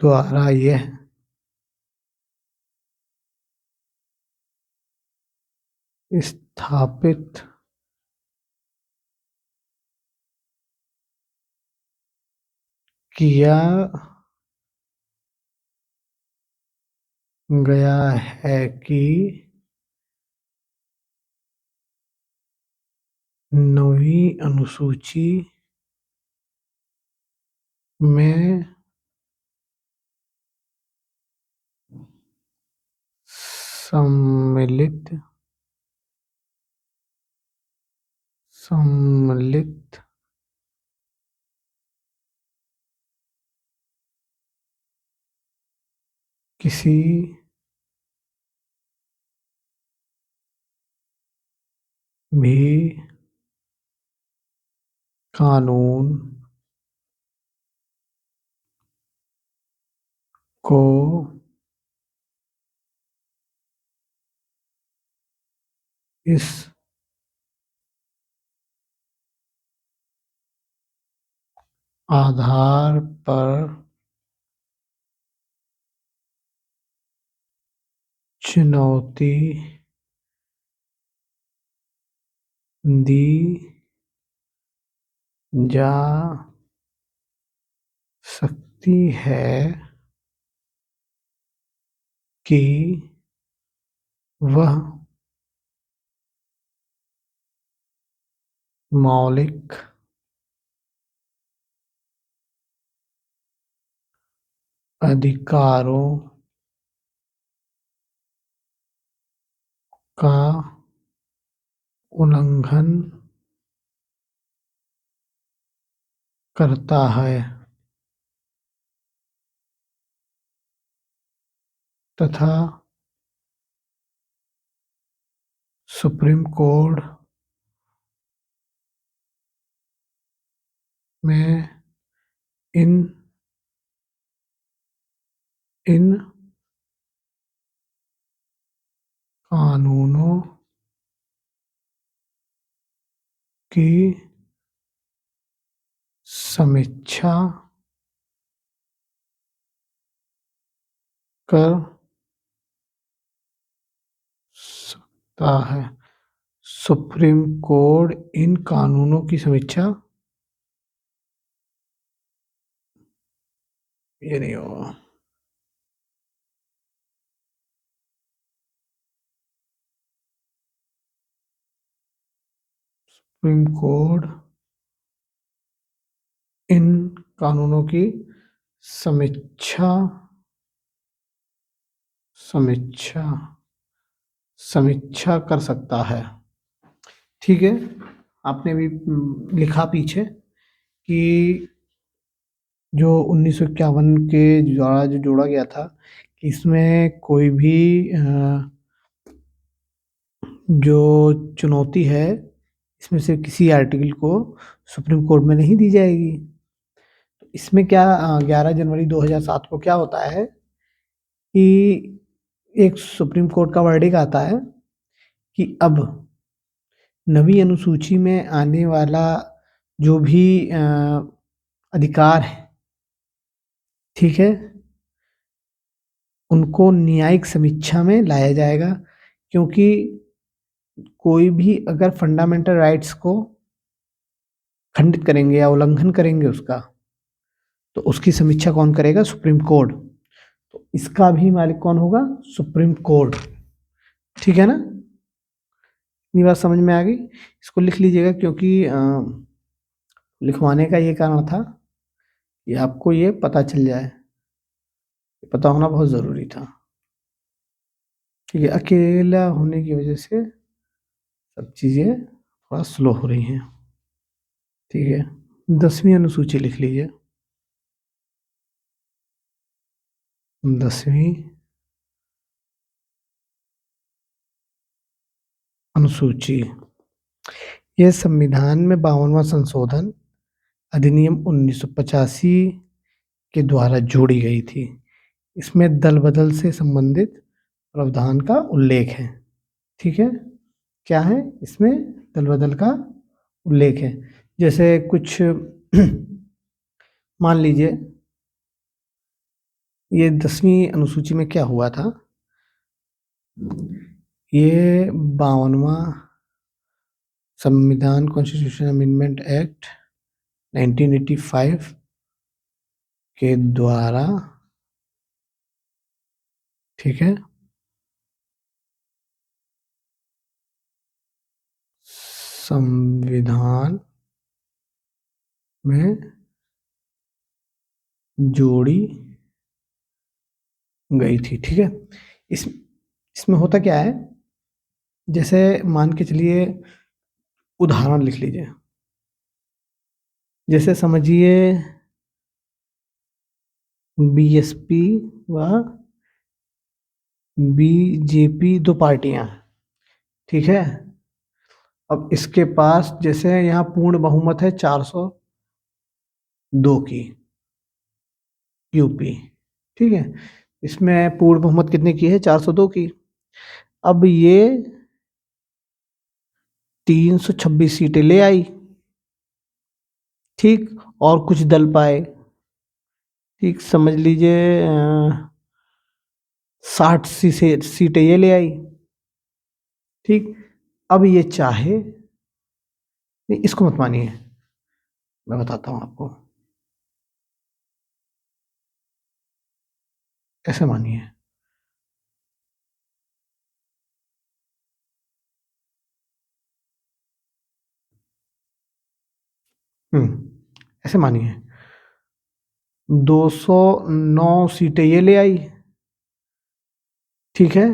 Speaker 1: द्वारा यह स्थापित किया गया है कि नवी अनुसूची में सम्मिलित किसी भी कानून को इस आधार पर चुनौती दी जा सकती है कि वह मौलिक अधिकारों का उल्लंघन करता है तथा सुप्रीम कोर्ट में इन इन कानूनों की समीक्षा कर सकता है। सुप्रीम कोर्ट इन कानूनों की समीक्षा, ये नहीं होगा, सुप्रीम कोर्ट इन कानूनों की समीक्षा समीक्षा समीक्षा कर सकता है। ठीक है, आपने भी लिखा पीछे कि जो 1951 के द्वारा जो जोड़ा गया था कि इसमें कोई भी जो चुनौती है इसमें से किसी आर्टिकल को सुप्रीम कोर्ट में नहीं दी जाएगी। तो इसमें क्या 11 जनवरी 2007 को क्या होता है कि एक सुप्रीम कोर्ट का वर्डिक आता है कि अब नवी अनुसूची में आने वाला जो भी अधिकार है, ठीक है, उनको न्यायिक समीक्षा में लाया जाएगा, क्योंकि कोई भी अगर फंडामेंटल राइट्स को खंडित करेंगे या उल्लंघन करेंगे उसका, तो उसकी समीक्षा कौन करेगा? Supreme court. तो इसका भी मालिक कौन होगा? Supreme court. ठीक है ना? इतनी बात समझ में आ गई? इसको लिख लीजिएगा, क्योंकि लिखवाने का ये कारण था कि आपको ये पता चल जाए, पता होना बहुत ज़रूरी था। ठीक है, अकेला होने की वजह से सब चीज़ें थोड़ा स्लो हो रही हैं। ठीक है, 10वीं अनुसूची लिख लीजिए। 10वीं अनुसूची, यह संविधान में 52वां संशोधन अधिनियम 1985 के द्वारा जोड़ी गई थी। इसमें दल बदल से संबंधित प्रावधान का उल्लेख है। ठीक है, क्या है इसमें? दल बदल का उल्लेख है। जैसे कुछ मान लीजिए ये 10वीं अनुसूची में क्या हुआ था, ये 52वां संविधान कॉन्स्टिट्यूशन अमेंडमेंट एक्ट 1985 के द्वारा, ठीक है, संविधान में जोड़ी गई थी। ठीक है, इसमें होता क्या है, जैसे मान के चलिए, उदाहरण लिख लीजिए। जैसे समझिए बीएसपी व बीजेपी दो पार्टियां, ठीक है। अब इसके पास जैसे यहाँ पूर्ण बहुमत है 402 की, यूपी, ठीक है। इसमें पूर्ण बहुमत कितने की है? 402 की। अब ये 326 सीटें ले आई, ठीक, और कुछ दल पाए, ठीक, समझ लीजिए 60 सीटें ये ले आई, ठीक। अब ये चाहे, नहीं इसको मत मानिए, मैं बताता हूं आपको, ऐसे मानिए। ऐसे मानिए 209 सीटें ये ले आई, ठीक है।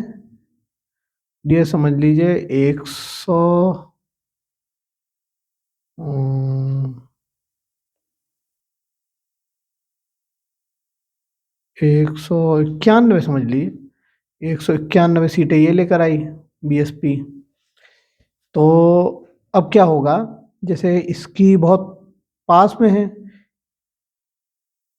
Speaker 1: ये समझ लीजिए 191 समझ लीजिए, 191 सीटें ये लेकर आई बीएसपी। तो अब क्या होगा, जैसे इसकी बहुत पास में है,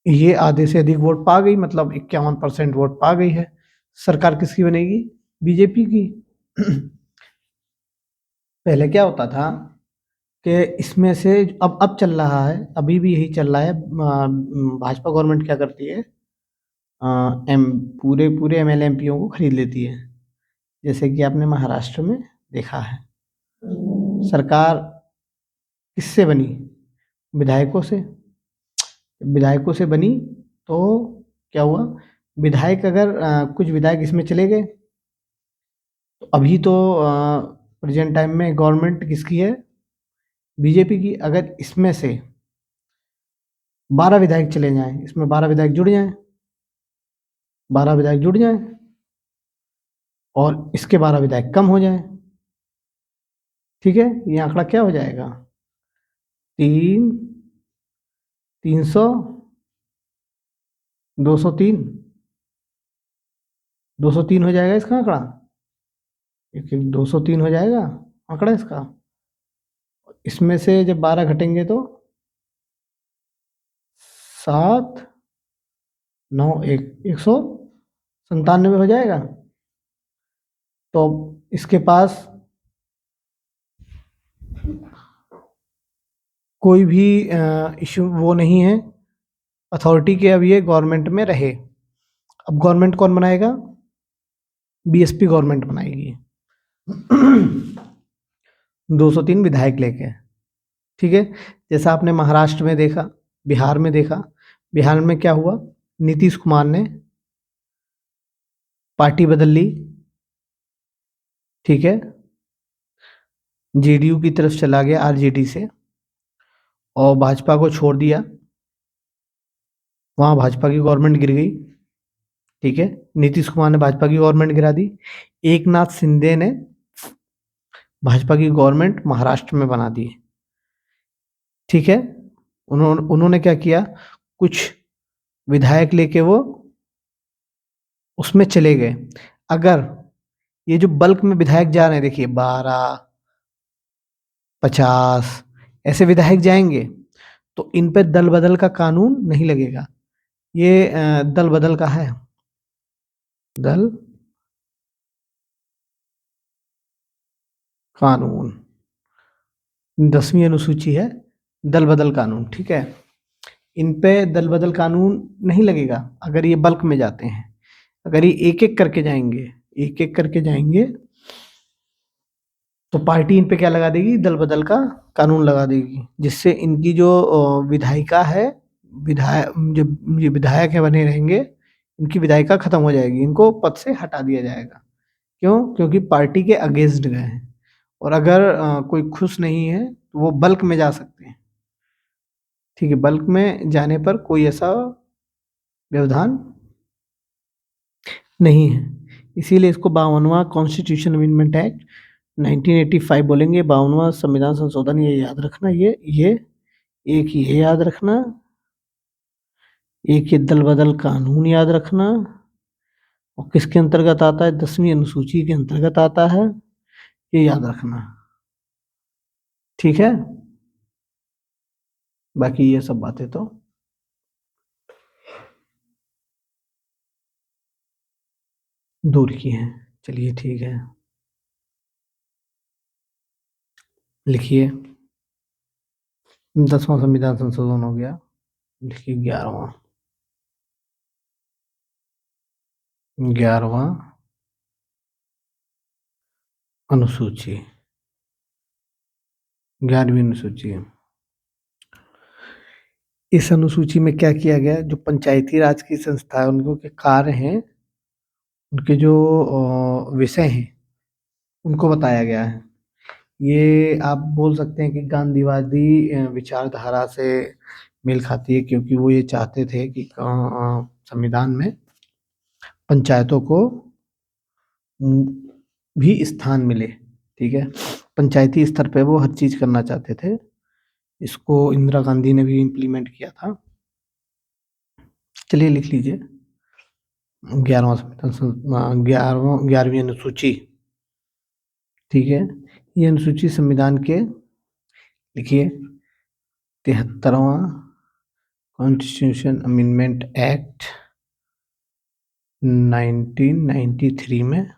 Speaker 1: ये आधे से अधिक वोट पा गई, मतलब 51% वोट पा गई है। सरकार किसकी बनेगी? बीजेपी की। पहले क्या होता था कि इसमें से अब चल रहा है, अभी भी यही चल रहा है, भाजपा गवर्नमेंट क्या करती है, एम पूरे पूरे एमएलए एमपीओ को खरीद लेती है। जैसे कि आपने महाराष्ट्र में देखा है, सरकार किससे बनी? विधायकों से। विधायकों से बनी तो क्या हुआ, विधायक अगर कुछ विधायक इसमें चले गए, तो अभी तो प्रेजेंट टाइम में गवर्नमेंट किसकी है? बीजेपी की। अगर इसमें से 12 विधायक चले जाएं, इसमें 12 विधायक जुड़ जाएं, 12 विधायक जुड़ जाएं और इसके 12 विधायक कम हो जाएं, ठीक है, ये आंकड़ा क्या हो जाएगा? 3 300 203 203 हो जाएगा इसका आंकड़ा। एक 203 हो जाएगा आंकड़ा इसका। इसमें से जब 12 घटेंगे तो 7, 9, 197 हो जाएगा। तो इसके पास कोई भी इशू वो नहीं है, अथॉरिटी के अब ये गवर्नमेंट में रहे। अब गवर्नमेंट कौन बनाएगा? बीएसपी गवर्नमेंट बनाएगी 203 विधायक लेके। ठीक है, जैसा आपने महाराष्ट्र में देखा, बिहार में देखा। बिहार में क्या हुआ? नीतीश कुमार ने पार्टी बदल ली, ठीक है, जेडीयू की तरफ चला गया आरजेडी से, और भाजपा को छोड़ दिया। वहां भाजपा की गवर्नमेंट गिर गई। ठीक है, नीतीश कुमार ने भाजपा की गवर्नमेंट गिरा दी। एक नाथ शिंदे ने भाजपा की गवर्नमेंट महाराष्ट्र में बना दी। ठीक है, उन्होंने क्या किया? कुछ विधायक लेके वो उसमें चले गए। अगर ये जो बल्क में विधायक जा रहे हैं, देखिए 12, 50 ऐसे विधायक जाएंगे, तो इन पे दल बदल का कानून नहीं लगेगा। ये दल बदल का है, दल कानून 10वीं अनुसूची है, दल बदल कानून। ठीक है, इन पे दल बदल कानून नहीं लगेगा अगर ये बल्क में जाते हैं। अगर ये एक एक करके जाएंगे, एक एक करके जाएंगे, तो पार्टी इन पे क्या लगा देगी? दल बदल का कानून लगा देगी, जिससे इनकी जो विधायिका है, विधायक जो ये विधायक है बने रहेंगे, इनकी विधायिका खत्म हो जाएगी, इनको पद से हटा दिया जाएगा। क्यों? क्योंकि पार्टी के अगेंस्ट गए हैं। और अगर कोई खुश नहीं है तो वो बल्क में जा सकते हैं। ठीक है, बल्क में जाने पर कोई ऐसा व्यवधान नहीं है। इसीलिए इसको 52वां कॉन्स्टिट्यूशन अमेंडमेंट एक्ट 1985 बोलेंगे, 52वां संविधान संशोधन। ये याद रखना, ये एक ये याद रखना, एक ये दल बदल कानून याद रखना, और किसके अंतर्गत आता है? 10वीं अनुसूची के अंतर्गत आता है, ये याद रखना। ठीक है, बाकी ये सब बातें तो दूर की हैं। चलिए ठीक है, लिखिए 10वां संविधान संशोधन हो गया, लिखिए 11वां अनुसूची, 11वीं अनुसूची। इस अनुसूची में क्या किया गया? जो पंचायती राज की संस्थाएं, उनको के कार्य हैं, उनके जो विषय हैं, उनको बताया गया है। ये आप बोल सकते हैं कि गांधीवादी विचारधारा से मेल खाती है, क्योंकि वो ये चाहते थे कि संविधान में पंचायतों को भी स्थान मिले। ठीक है, पंचायती स्तर पे वो हर चीज करना चाहते थे। इसको इंदिरा गांधी ने भी इम्प्लीमेंट किया था। चलिए लिख लीजिए 11वां संविधान, 11वीं अनुसूची। ठीक है, ये अनुसूची संविधान के, लिखिए 73वां कॉन्स्टिट्यूशन अमेंडमेंट एक्ट 1993 में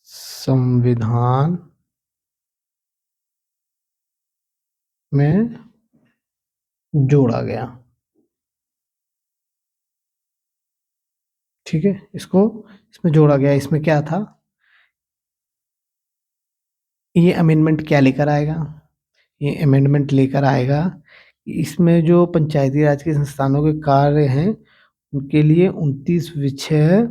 Speaker 1: संविधान में जोड़ा गया। ठीक है, इसको इसमें जोड़ा गया। इसमें क्या था? ये अमेंडमेंट क्या लेकर आएगा? ये अमेंडमेंट लेकर आएगा कि इसमें जो पंचायती राज के संस्थानों के कार्य हैं, उनके लिए 29 विषय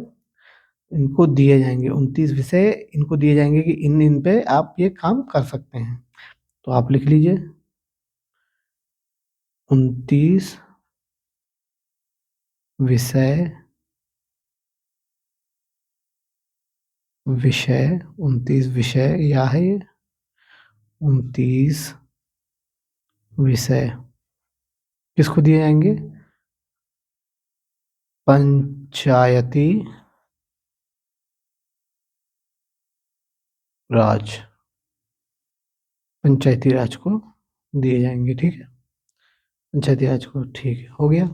Speaker 1: इनको दिए जाएंगे। 29 विषय इनको दिए जाएंगे कि इन पे आप ये काम कर सकते हैं। तो आप लिख लीजिए 29 विषय, 29 विषय या है ये 29 विषय किसको दिए जाएंगे? पंचायती राज पंचायती राज को दिए जाएंगे। ठीक है, पंचायती राज को, ठीक है, हो गया।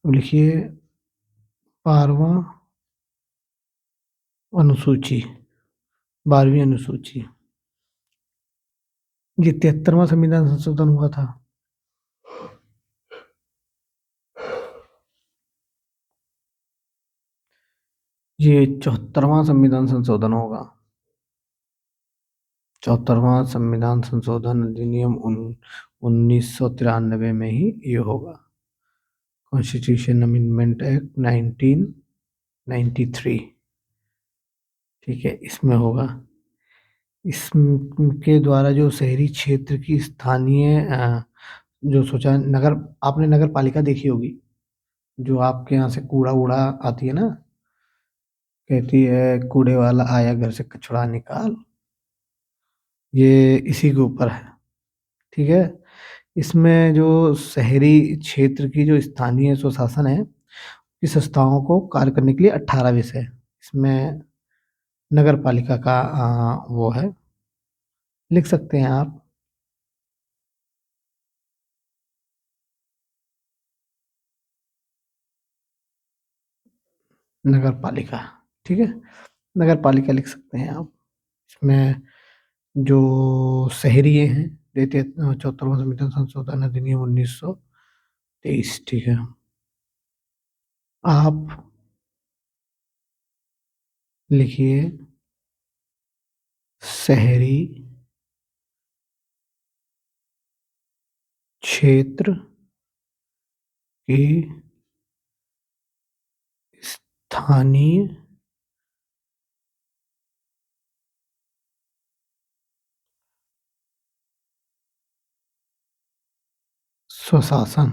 Speaker 1: अब लिखिए 12वां अनुसूची, 12वीं अनुसूची। ये 73वां संविधान संशोधन हुआ था। ये 74वां संविधान संशोधन होगा। 74वां संविधान संशोधन अधिनियम 1993 में ही ये होगा। Constitution amendment act 1993। ठीक है, इसमें होगा। इसके द्वारा जो शहरी क्षेत्र की स्थानीय जो शौचालय, नगर, आपने नगर पालिका देखी होगी, जो आपके यहाँ से कूड़ा वूड़ा आती है ना, कहती है कूड़े वाला आया घर से कचरा निकाल, ये इसी के ऊपर है। ठीक है, इसमें जो शहरी क्षेत्र की जो स्थानीय स्वशासन है, इस संस्थाओं को कार्य करने के लिए 18 विषय, इसमें नगर पालिका का वो है, लिख सकते हैं आप। नगर पालिका, ठीक है, नगर पालिका लिख सकते हैं आप। इसमें जो शहरी हैं देते 74वां संविधान संशोधन अधिनियम 1923। ठीक है, आप लिखिए शहरी क्षेत्र की स्थानीय स्वशासन,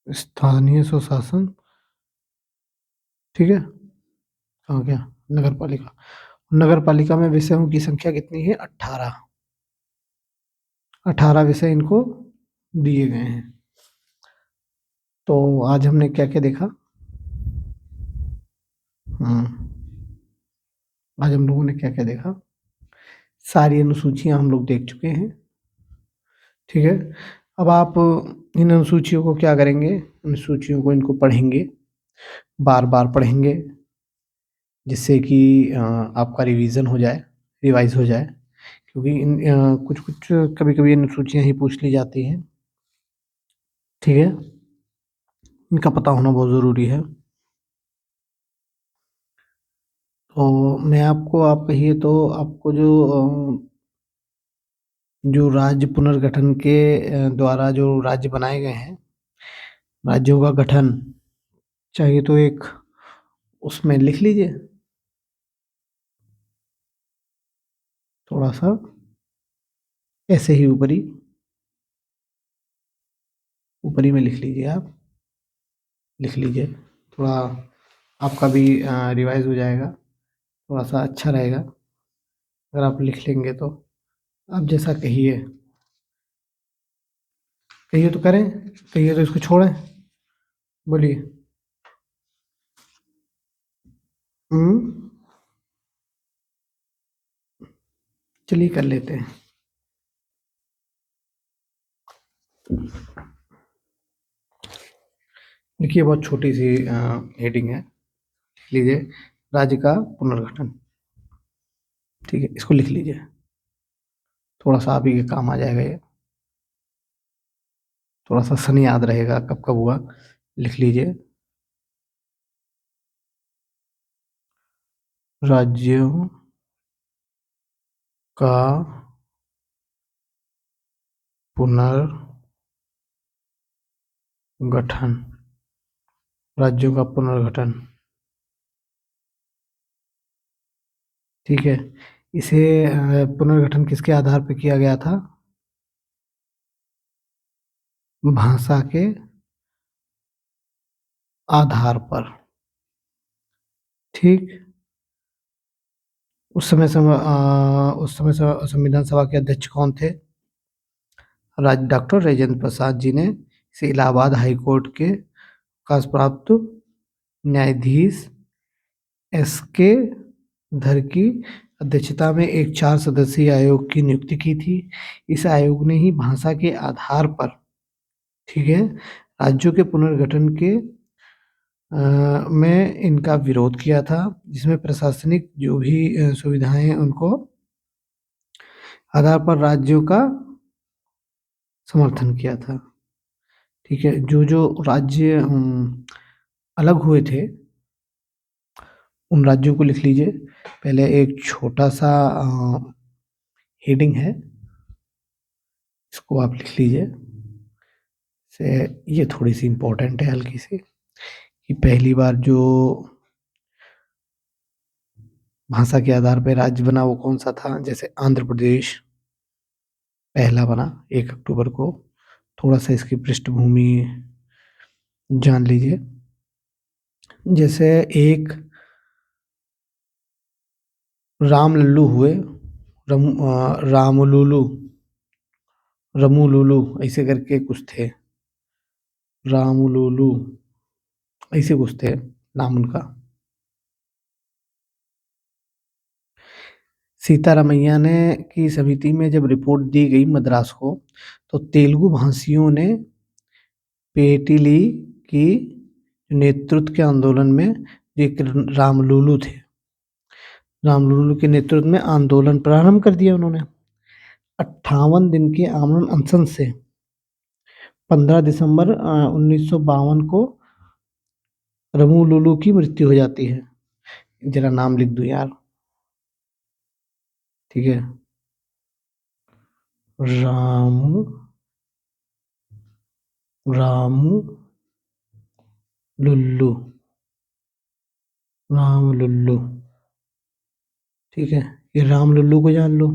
Speaker 1: स्थानीय स्वशासन, ठीक है, कहाँ गया, नगर पालिका। नगर पालिका में विषयों की संख्या कितनी है, 18। 18 विषय इनको दिए गए हैं। तो आज हमने क्या क्या देखा, आज हम लोगों ने क्या क्या देखा, सारी अनुसूचियां हम लोग देख चुके हैं। ठीक है, अब आप इन अनुसूचियों को क्या करेंगे, अनुसूचियों को इनको पढ़ेंगे, बार बार पढ़ेंगे, जिससे कि आपका रिवीजन हो जाए, रिवाइज हो जाए, क्योंकि इन कुछ कुछ कभी कभी अनुसूचियां ही पूछ ली जाती हैं। ठीक है, इनका पता होना बहुत ज़रूरी है। तो मैं आपको, आप कहिए तो आपको जो राज्य पुनर्गठन के द्वारा जो राज्य बनाए गए हैं, राज्यों का गठन चाहिए तो एक उसमें लिख लीजिए, थोड़ा सा ऐसे ही ऊपरी ऊपरी में लिख लीजिए, आप लिख लीजिए, थोड़ा आपका भी रिवाइज हो जाएगा, थोड़ा सा अच्छा रहेगा अगर आप लिख लेंगे तो। आप जैसा कहिए, कहिए तो करें, कहिए तो इसको छोड़ें, बोलिए। हम्म, चलिए कर लेते हैं। देखिए बहुत छोटी सी हेडिंग है, लिख लीजिए राज्य का पुनर्गठन। ठीक है, इसको लिख लीजिए, थोड़ा सा आप ही के काम आ जाएगा ये, थोड़ा सा सन याद रहेगा कब कब हुआ, लिख लीजिए राज्यों का पुनर्गठन, राज्यों का पुनर्गठन। ठीक है, इसे पुनर्गठन किसके आधार पर किया गया था, भाषा के आधार पर। ठीक, उस समय संविधान सभा के अध्यक्ष कौन थे, डॉक्टर राजेंद्र प्रसाद जी ने इसे इलाहाबाद हाई कोर्ट के अवकाश प्राप्त न्यायाधीश एस के धर की अध्यक्षता में एक 4 सदस्यीय आयोग की नियुक्ति की थी। इस आयोग ने ही भाषा के आधार पर, ठीक है, राज्यों के पुनर्गठन के में इनका विरोध किया था, जिसमें प्रशासनिक जो भी सुविधाएं हैं उनको आधार पर राज्यों का समर्थन किया था। ठीक है, जो राज्य अलग हुए थे उन राज्यों को लिख लीजिए। पहले एक छोटा सा हेडिंग है, इसको आप लिख लीजिए। से ये थोड़ी सी इम्पोर्टेंट है हल्की सी, कि पहली बार जो भाषा के आधार पर राज्य बना वो कौन सा था। जैसे आंध्र प्रदेश पहला बना 1 अक्टूबर को। थोड़ा सा इसकी पृष्ठभूमि जान लीजिए। जैसे एक राम लल्लू हुए, रामलुलू, रमुलुलू ऐसे करके कुछ थे, रामलुलू ऐसे कुछ थे नाम उनका। सीतारामैया ने की समिति में जब रिपोर्ट दी गई मद्रास को, तो तेलुगु भाषियों ने पेटिली की नेतृत्व के आंदोलन में एक रामलुलू थे, रामलुलू के नेतृत्व में आंदोलन प्रारंभ कर दिया उन्होंने। 58 दिन के आमरण अनशन से 15 दिसंबर 1952 को रमुलुलू की मृत्यु हो जाती है। जरा नाम लिख दूं यार, ठीक है, रामू रामू लुल्लू, राम लुल्लू, ठीक है, ये राम लुल्लू को जान लो।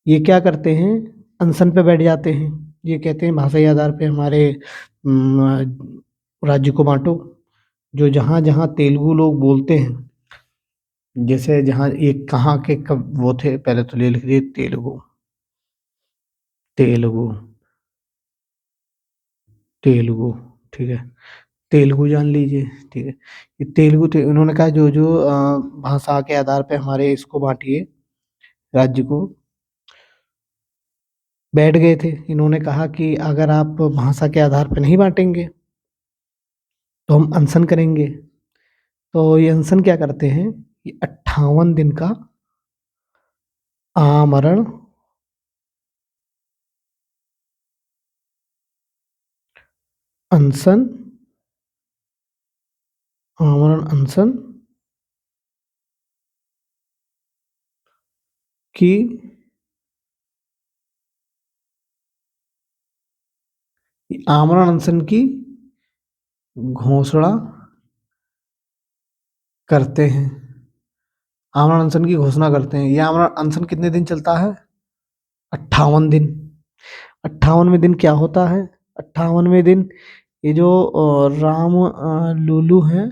Speaker 1: ये क्या करते हैं, अनशन पे बैठ जाते हैं। ये कहते हैं भाषाई आधार पे हमारे राज्य को बांटो। जो जहाँ जहाँ तेलुगु लोग बोलते हैं, जैसे जहाँ ये कहाँ के कब वो थे, पहले तो ले लिख दिए तेलुगु, तेलुगु, तेलुगु, ठीक है, तेलुगु जान लीजिए। ठीक है, ये तेलुगु थे। उन्होंने कहा जो जो भाषा के आधार पे हमारे इसको बांटिए, राज्य को। बैठ गए थे। इन्होंने कहा कि अगर आप भाषा के आधार पे नहीं बांटेंगे तो हम अनशन करेंगे। तो ये अनशन क्या करते हैं, ये 58 दिन का आमरण अनशन, आमरण अनशन की आमरण अनशन की घोषणा करते हैं। आमरण अनशन की घोषणा करते हैं। ये आमरण अनशन कितने दिन चलता है, 58 दिन। 58वें दिन क्या होता है, 58वें दिन ये जो राम लुलू हैं,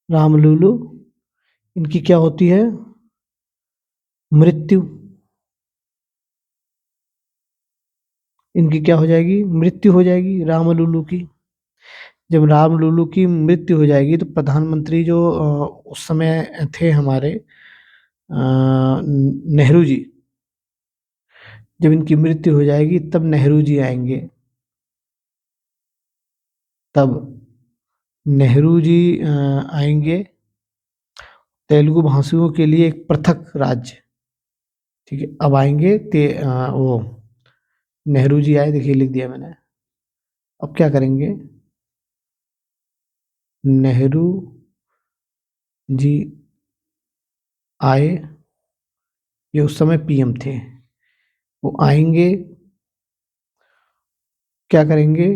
Speaker 1: राम लुलू, इनकी क्या होती है, मृत्यु। इनकी क्या हो जाएगी, मृत्यु हो जाएगी राम लुलू की। जब राम लुलू की मृत्यु हो जाएगी तो प्रधानमंत्री जो उस समय थे हमारे नेहरू जी, जब इनकी मृत्यु हो जाएगी तब नेहरू जी आएंगे। तब नेहरू जी आएंगे तेलुगु भाषियों के लिए एक पृथक राज्य। ठीक है, अब आएंगे वो नेहरू जी आए, देखिए लिख दिया मैंने। अब क्या करेंगे, नेहरू जी आए, ये उस समय पीएम थे। वो आएंगे, क्या करेंगे,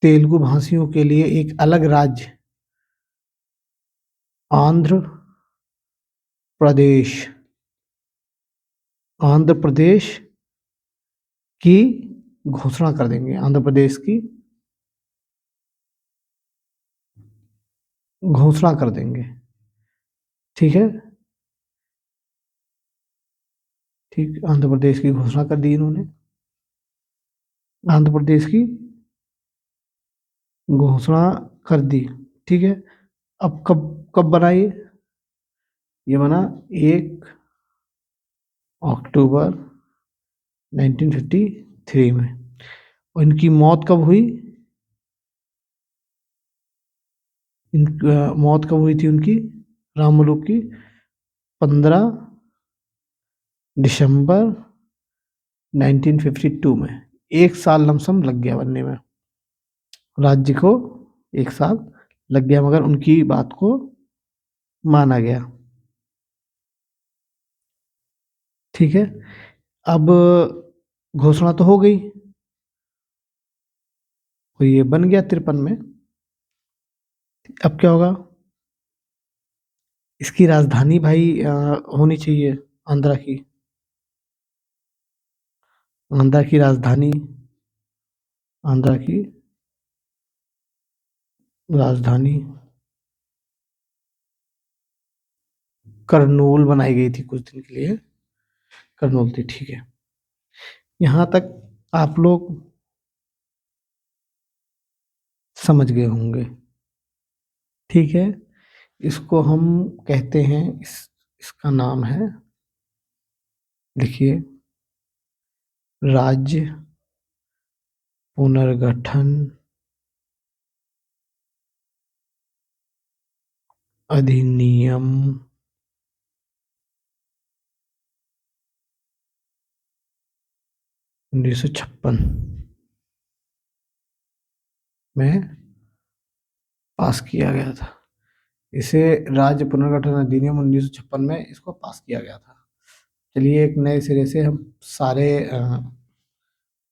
Speaker 1: तेलुगु भाषियों के लिए एक अलग राज्य आंध्र प्रदेश, आंध्र प्रदेश की घोषणा कर देंगे। आंध्र प्रदेश की घोषणा कर देंगे। ठीक है, ठीक, आंध्र प्रदेश की घोषणा कर दी इन्होंने, आंध्र प्रदेश की घोषणा कर दी। ठीक है, अब कब कब बना ये बना 1 अक्टूबर 1953 में। और इनकी मौत कब हुई? मौत कब हुई थी उनकी, राममुलुक की? 15 दिसंबर 1952 में। 1 साल लमसम लग गया बनने में, राज्य को 1 साल लग गया, मगर उनकी बात को माना गया। ठीक है, अब घोषणा तो हो गई, और ये बन गया 53 में। अब क्या होगा? इसकी राजधानी भाई होनी चाहिए आंध्रा की, आंध्रा की राजधानी, आंध्रा की राजधानी करनूल बनाई गई थी कुछ दिन के लिए, करनूल थी। ठीक है, यहाँ तक आप लोग समझ गए होंगे। ठीक है, इसको हम कहते हैं, इसका नाम है, देखिए, राज्य पुनर्गठन अधिनियम 1956 में पास किया गया था। इसे राज्य पुनर्गठन अधिनियम 1956 में इसको पास किया गया था। चलिए, एक नए सिरे से हम सारे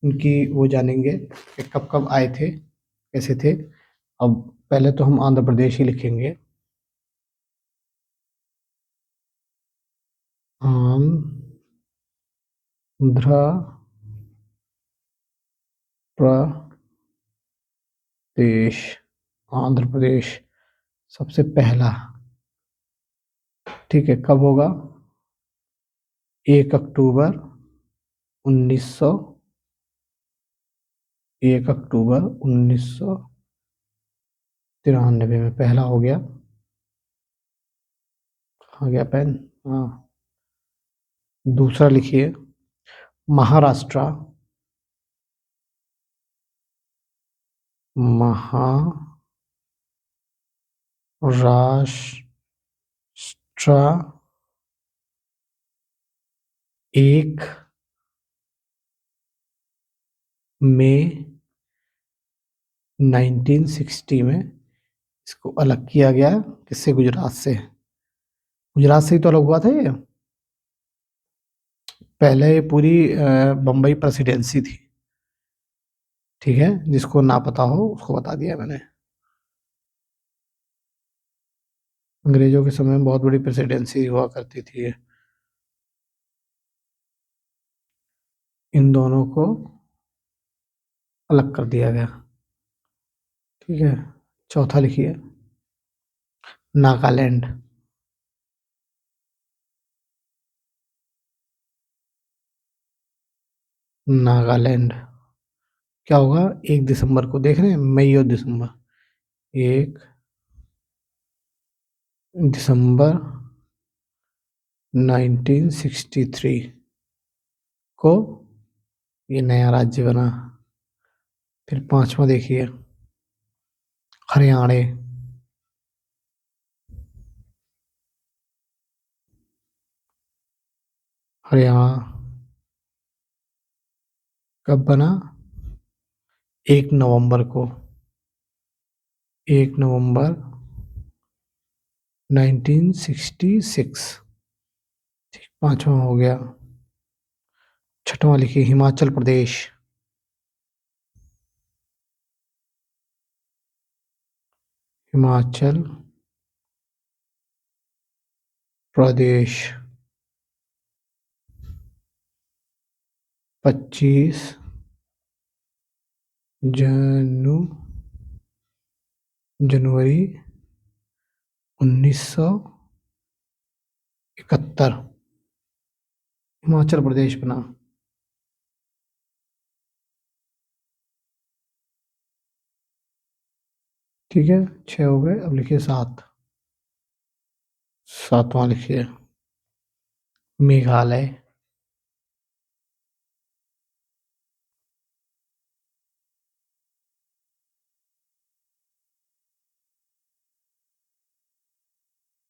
Speaker 1: उनकी वो जानेंगे कि कब कब आए थे, कैसे थे। अब पहले तो हम आंध्र प्रदेश ही लिखेंगे। आंध्र प्रदेश, आंध्र प्रदेश सबसे पहला। ठीक है, कब होगा? 1 अक्टूबर 1900, 1 अक्टूबर 1993 में पहला हो गया। आ गया पेन? हाँ। दूसरा लिखिए, महाराष्ट्र, महाराष्ट्र 1 मई 1960 में इसको अलग किया गया। किससे? गुजरात से। गुजरात से ही तो अलग हुआ था ये। पहले ये पूरी बम्बई प्रेसिडेंसी थी। ठीक है, जिसको ना पता हो उसको बता दिया मैंने। अंग्रेजों के समय में बहुत बड़ी प्रेसिडेंसी हुआ करती थी ये। इन दोनों को अलग कर दिया गया। ठीक है, चौथा लिखिए, नागालैंड। नागालैंड क्या होगा? 1 दिसंबर को, देख रहे हैं, मई और दिसंबर। 1 दिसंबर 1963 को ये नया राज्य बना। फिर पांचवा देखिए, हरियाणा। हरियाणा कब बना? 1 नवंबर को, 1 नवंबर 1966। ठीक, पांचवा हो गया। छठवां लिखिए, हिमाचल प्रदेश। हिमाचल प्रदेश 25 जनवरी 1971। हिमाचल प्रदेश बना। ठीक है, 6 हो गए, अब लिखिए 7। सातवां लिखिए मेघालय।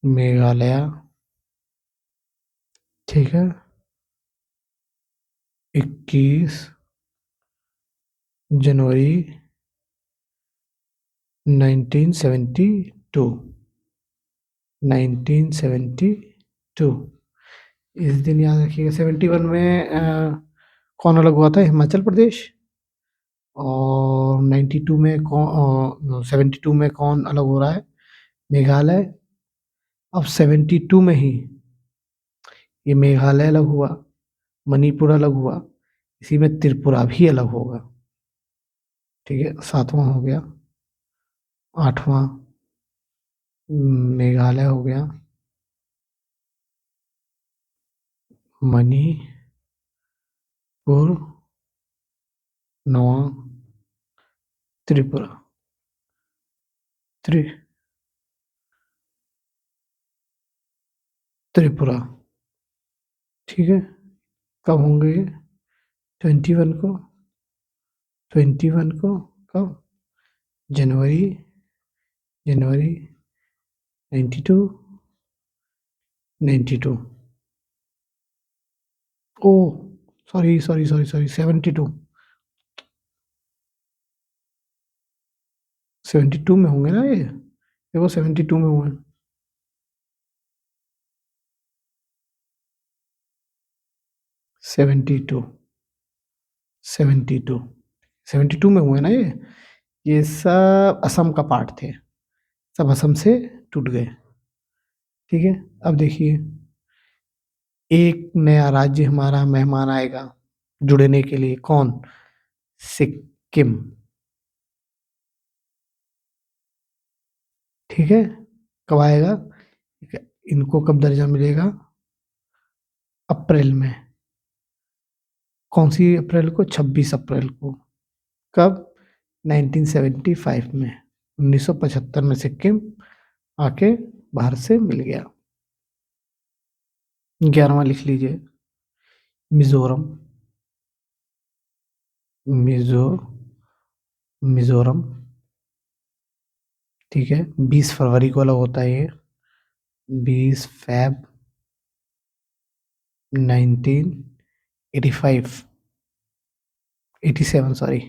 Speaker 1: मेघालय। ठीक है, 21 जनवरी 1972। 1972, इस दिन याद रखिएगा। 71 में कौन अलग हुआ था? हिमाचल प्रदेश। और 92 में कौन, 72 में कौन अलग हो रहा है? मेघालय। अब 72 में ही ये मेघालय अलग हुआ, मणिपुर अलग हुआ, इसी में त्रिपुरा भी अलग होगा। ठीक है, सातवां हो गया। आठवां मेघालय हो गया, मणिपुर। नौवां त्रिपुरा। त्रि त्रिपुरा। ठीक है, कब होंगे ये? 21 को। 21 को कब? जनवरी। जनवरी 92। 92। ओ, सॉरी सॉरी सॉरी सॉरी, 72। 72 में होंगे ना ये? देखो 72 में हुए। 72। 72। 72 में हुए ना ये सब असम का पार्ट थे, सब असम से टूट गए। ठीक है, अब देखिए, एक नया राज्य हमारा मेहमान आएगा जुड़ने के लिए। कौन? सिक्किम। ठीक है, कब आएगा? ठीक है, इनको कब दर्जा मिलेगा? अप्रैल में। कौन सी अप्रैल को? 26 अप्रैल को। कब? 1975 में। 1975 में सिक्किम आके भारत से मिल गया। 11वां लिख लीजिए, मिजोरम। मिजो मिजोरम। ठीक है, 20 फरवरी को अलग होता है ये। 20 फैब 1985। 87, सॉरी,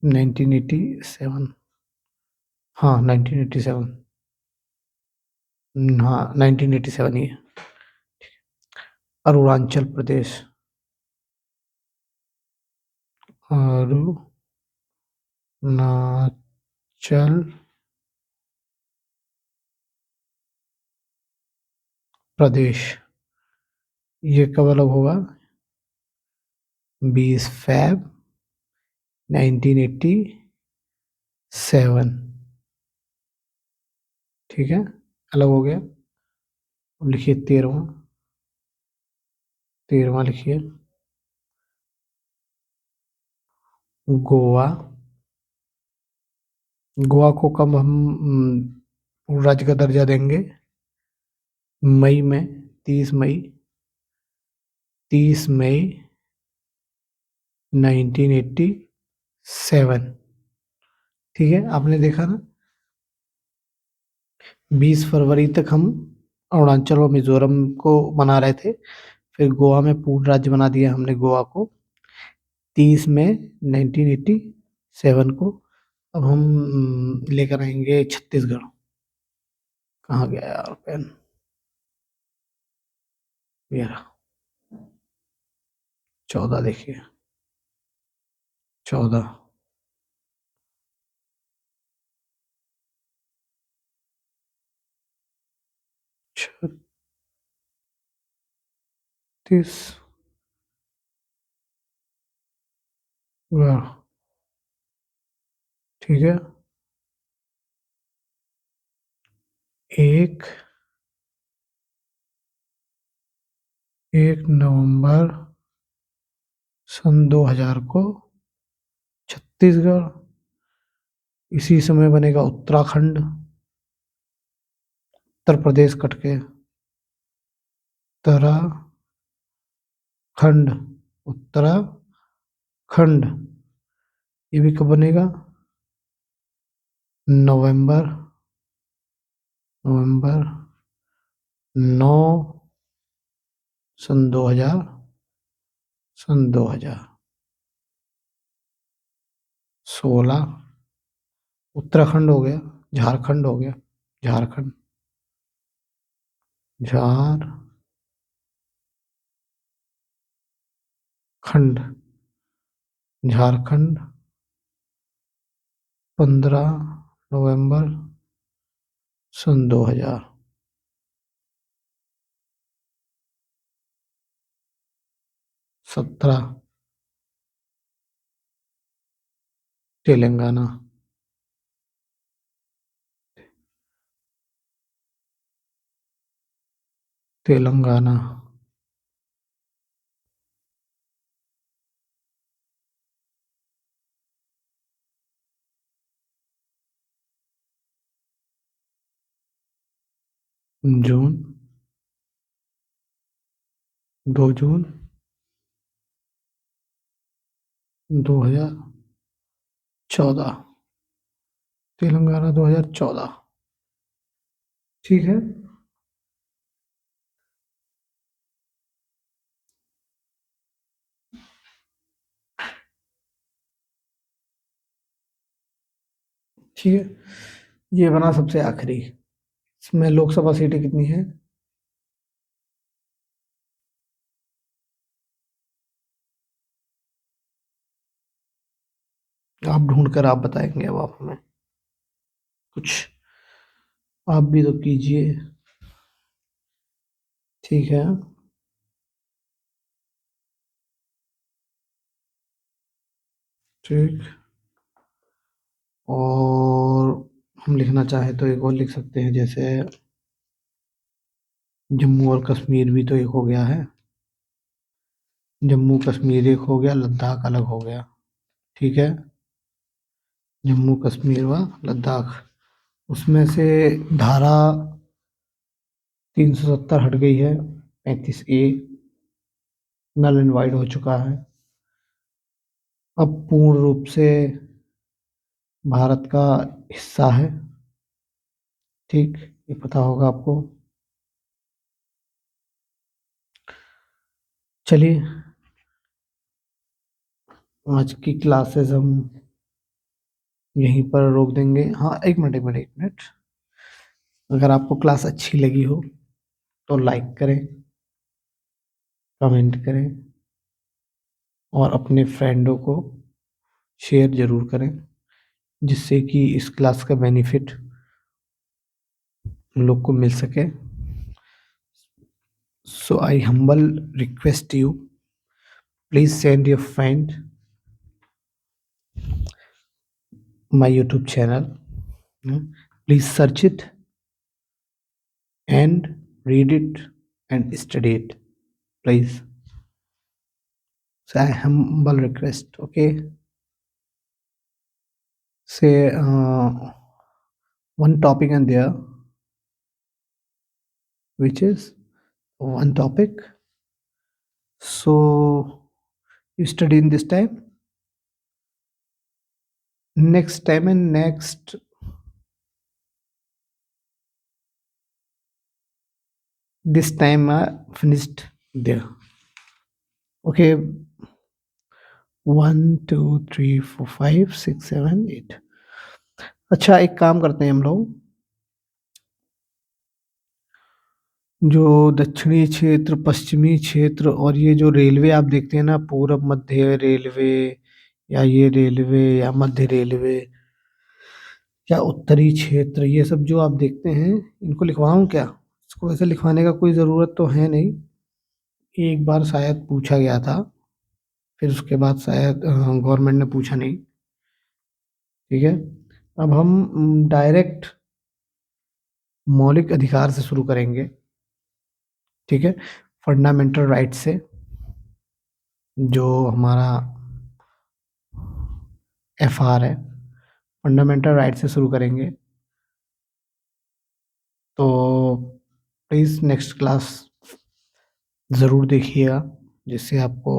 Speaker 1: 1987। हाँ, 1987। हाँ, 1987 ही है। अरुणाचल प्रदेश। अरुणाचल प्रदेश, ये कब अलग होगा? 20 फैब 1987। ठीक है, अलग हो गया। अब लिखिए 13वां। 13वां लिखिए, गोवा। गोवा को कब हम राज्य का दर्जा देंगे? मई में। 30 मई। 30 मई 1987। ठीक है, आपने देखा ना, 20 फरवरी तक हम अरुणाचल और मिजोरम को मना रहे थे, फिर गोवा में पूर्ण राज्य बना दिया हमने गोवा को 30 मई 1987 को। अब हम लेकर आएंगे छत्तीसगढ़। कहाँ गया यार पेन? ये रहा। 14 देखिए, 14। 36। वाह, ठीक है, एक 1 नवंबर सन 2000 को छत्तीसगढ़, इसी समय बनेगा उत्तराखंड, उत्तर प्रदेश कट के उत्तराखंड, उत्तराखंड, ये भी कब बनेगा? नवंबर, नवंबर 9 सन 2000, सन 2016। उत्तराखंड हो गया, झारखंड हो गया, झारखंड, झारखंड, झारखंड 15 नवंबर सन 2000। 17 तेलंगाना, तेलंगाना, जून, 2 जून 2014, तेलंगाना 2014। ठीक है, ठीक है, ये बना सबसे आखिरी। इसमें लोकसभा सीटें कितनी है? आप ढूंढ कर आप बताएंगे, अब आप हमें कुछ आप भी तो कीजिए। ठीक है, ठीक। और हम लिखना चाहे तो एक और लिख सकते हैं, जैसे जम्मू और कश्मीर भी तो एक हो गया है, जम्मू कश्मीर एक हो गया, लद्दाख अलग हो गया। ठीक है, जम्मू कश्मीर व लद्दाख, उसमें से धारा 370 हट गई है, 35A नल एंड वाइड हो चुका है, अब पूर्ण रूप से भारत का हिस्सा है। ठीक, ये पता होगा आपको। चलिए, आज की क्लासेस हम यहीं पर रोक देंगे। हाँ, एक मिनट, एक मिनट, एक मिनट। अगर आपको क्लास अच्छी लगी हो तो लाइक करें, कमेंट करें और अपने फ्रेंडों को शेयर जरूर करें, जिससे कि इस क्लास का बेनिफिट हम लोग को मिल सके। So I humble request you, please send your friend my YouTube channel. Please search it and read it and study it, please. So I humble request, okay? Say one topic in there, which is one topic. So you study in this time, next time, and next this time I finished there. Okay, 1 2 3 4 5 6 7 8। अच्छा, एक काम करते हैं हम लोग, जो दक्षिणी क्षेत्र, पश्चिमी क्षेत्र और ये जो रेलवे आप देखते हैं ना, पूरब मध्य रेलवे या ये रेलवे या मध्य रेलवे या उत्तरी क्षेत्र, ये सब जो आप देखते हैं, इनको लिखवाऊं क्या? इसको वैसे लिखवाने का कोई ज़रूरत तो है नहीं, एक बार शायद पूछा गया था, फिर उसके बाद शायद गवर्नमेंट ने पूछा नहीं। ठीक है, अब हम डायरेक्ट मौलिक अधिकार से शुरू करेंगे। ठीक है, फंडामेंटल राइट से, जो हमारा एफआर है, फंडामेंटल राइट से शुरू करेंगे। तो प्लीज़ नेक्स्ट क्लास ज़रूर देखिएगा, जिससे आपको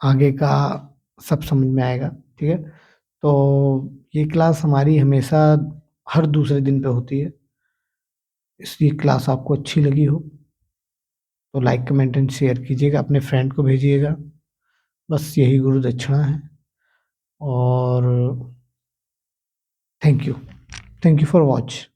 Speaker 1: आगे का सब समझ में आएगा। ठीक है, तो ये क्लास हमारी हमेशा हर दूसरे दिन पे होती है। इसलिए क्लास आपको अच्छी लगी हो तो लाइक कमेंट एंड शेयर कीजिएगा, अपने फ्रेंड को भेजिएगा। बस यही गुरु दक्षिणा है। और थैंक यू फॉर वॉच।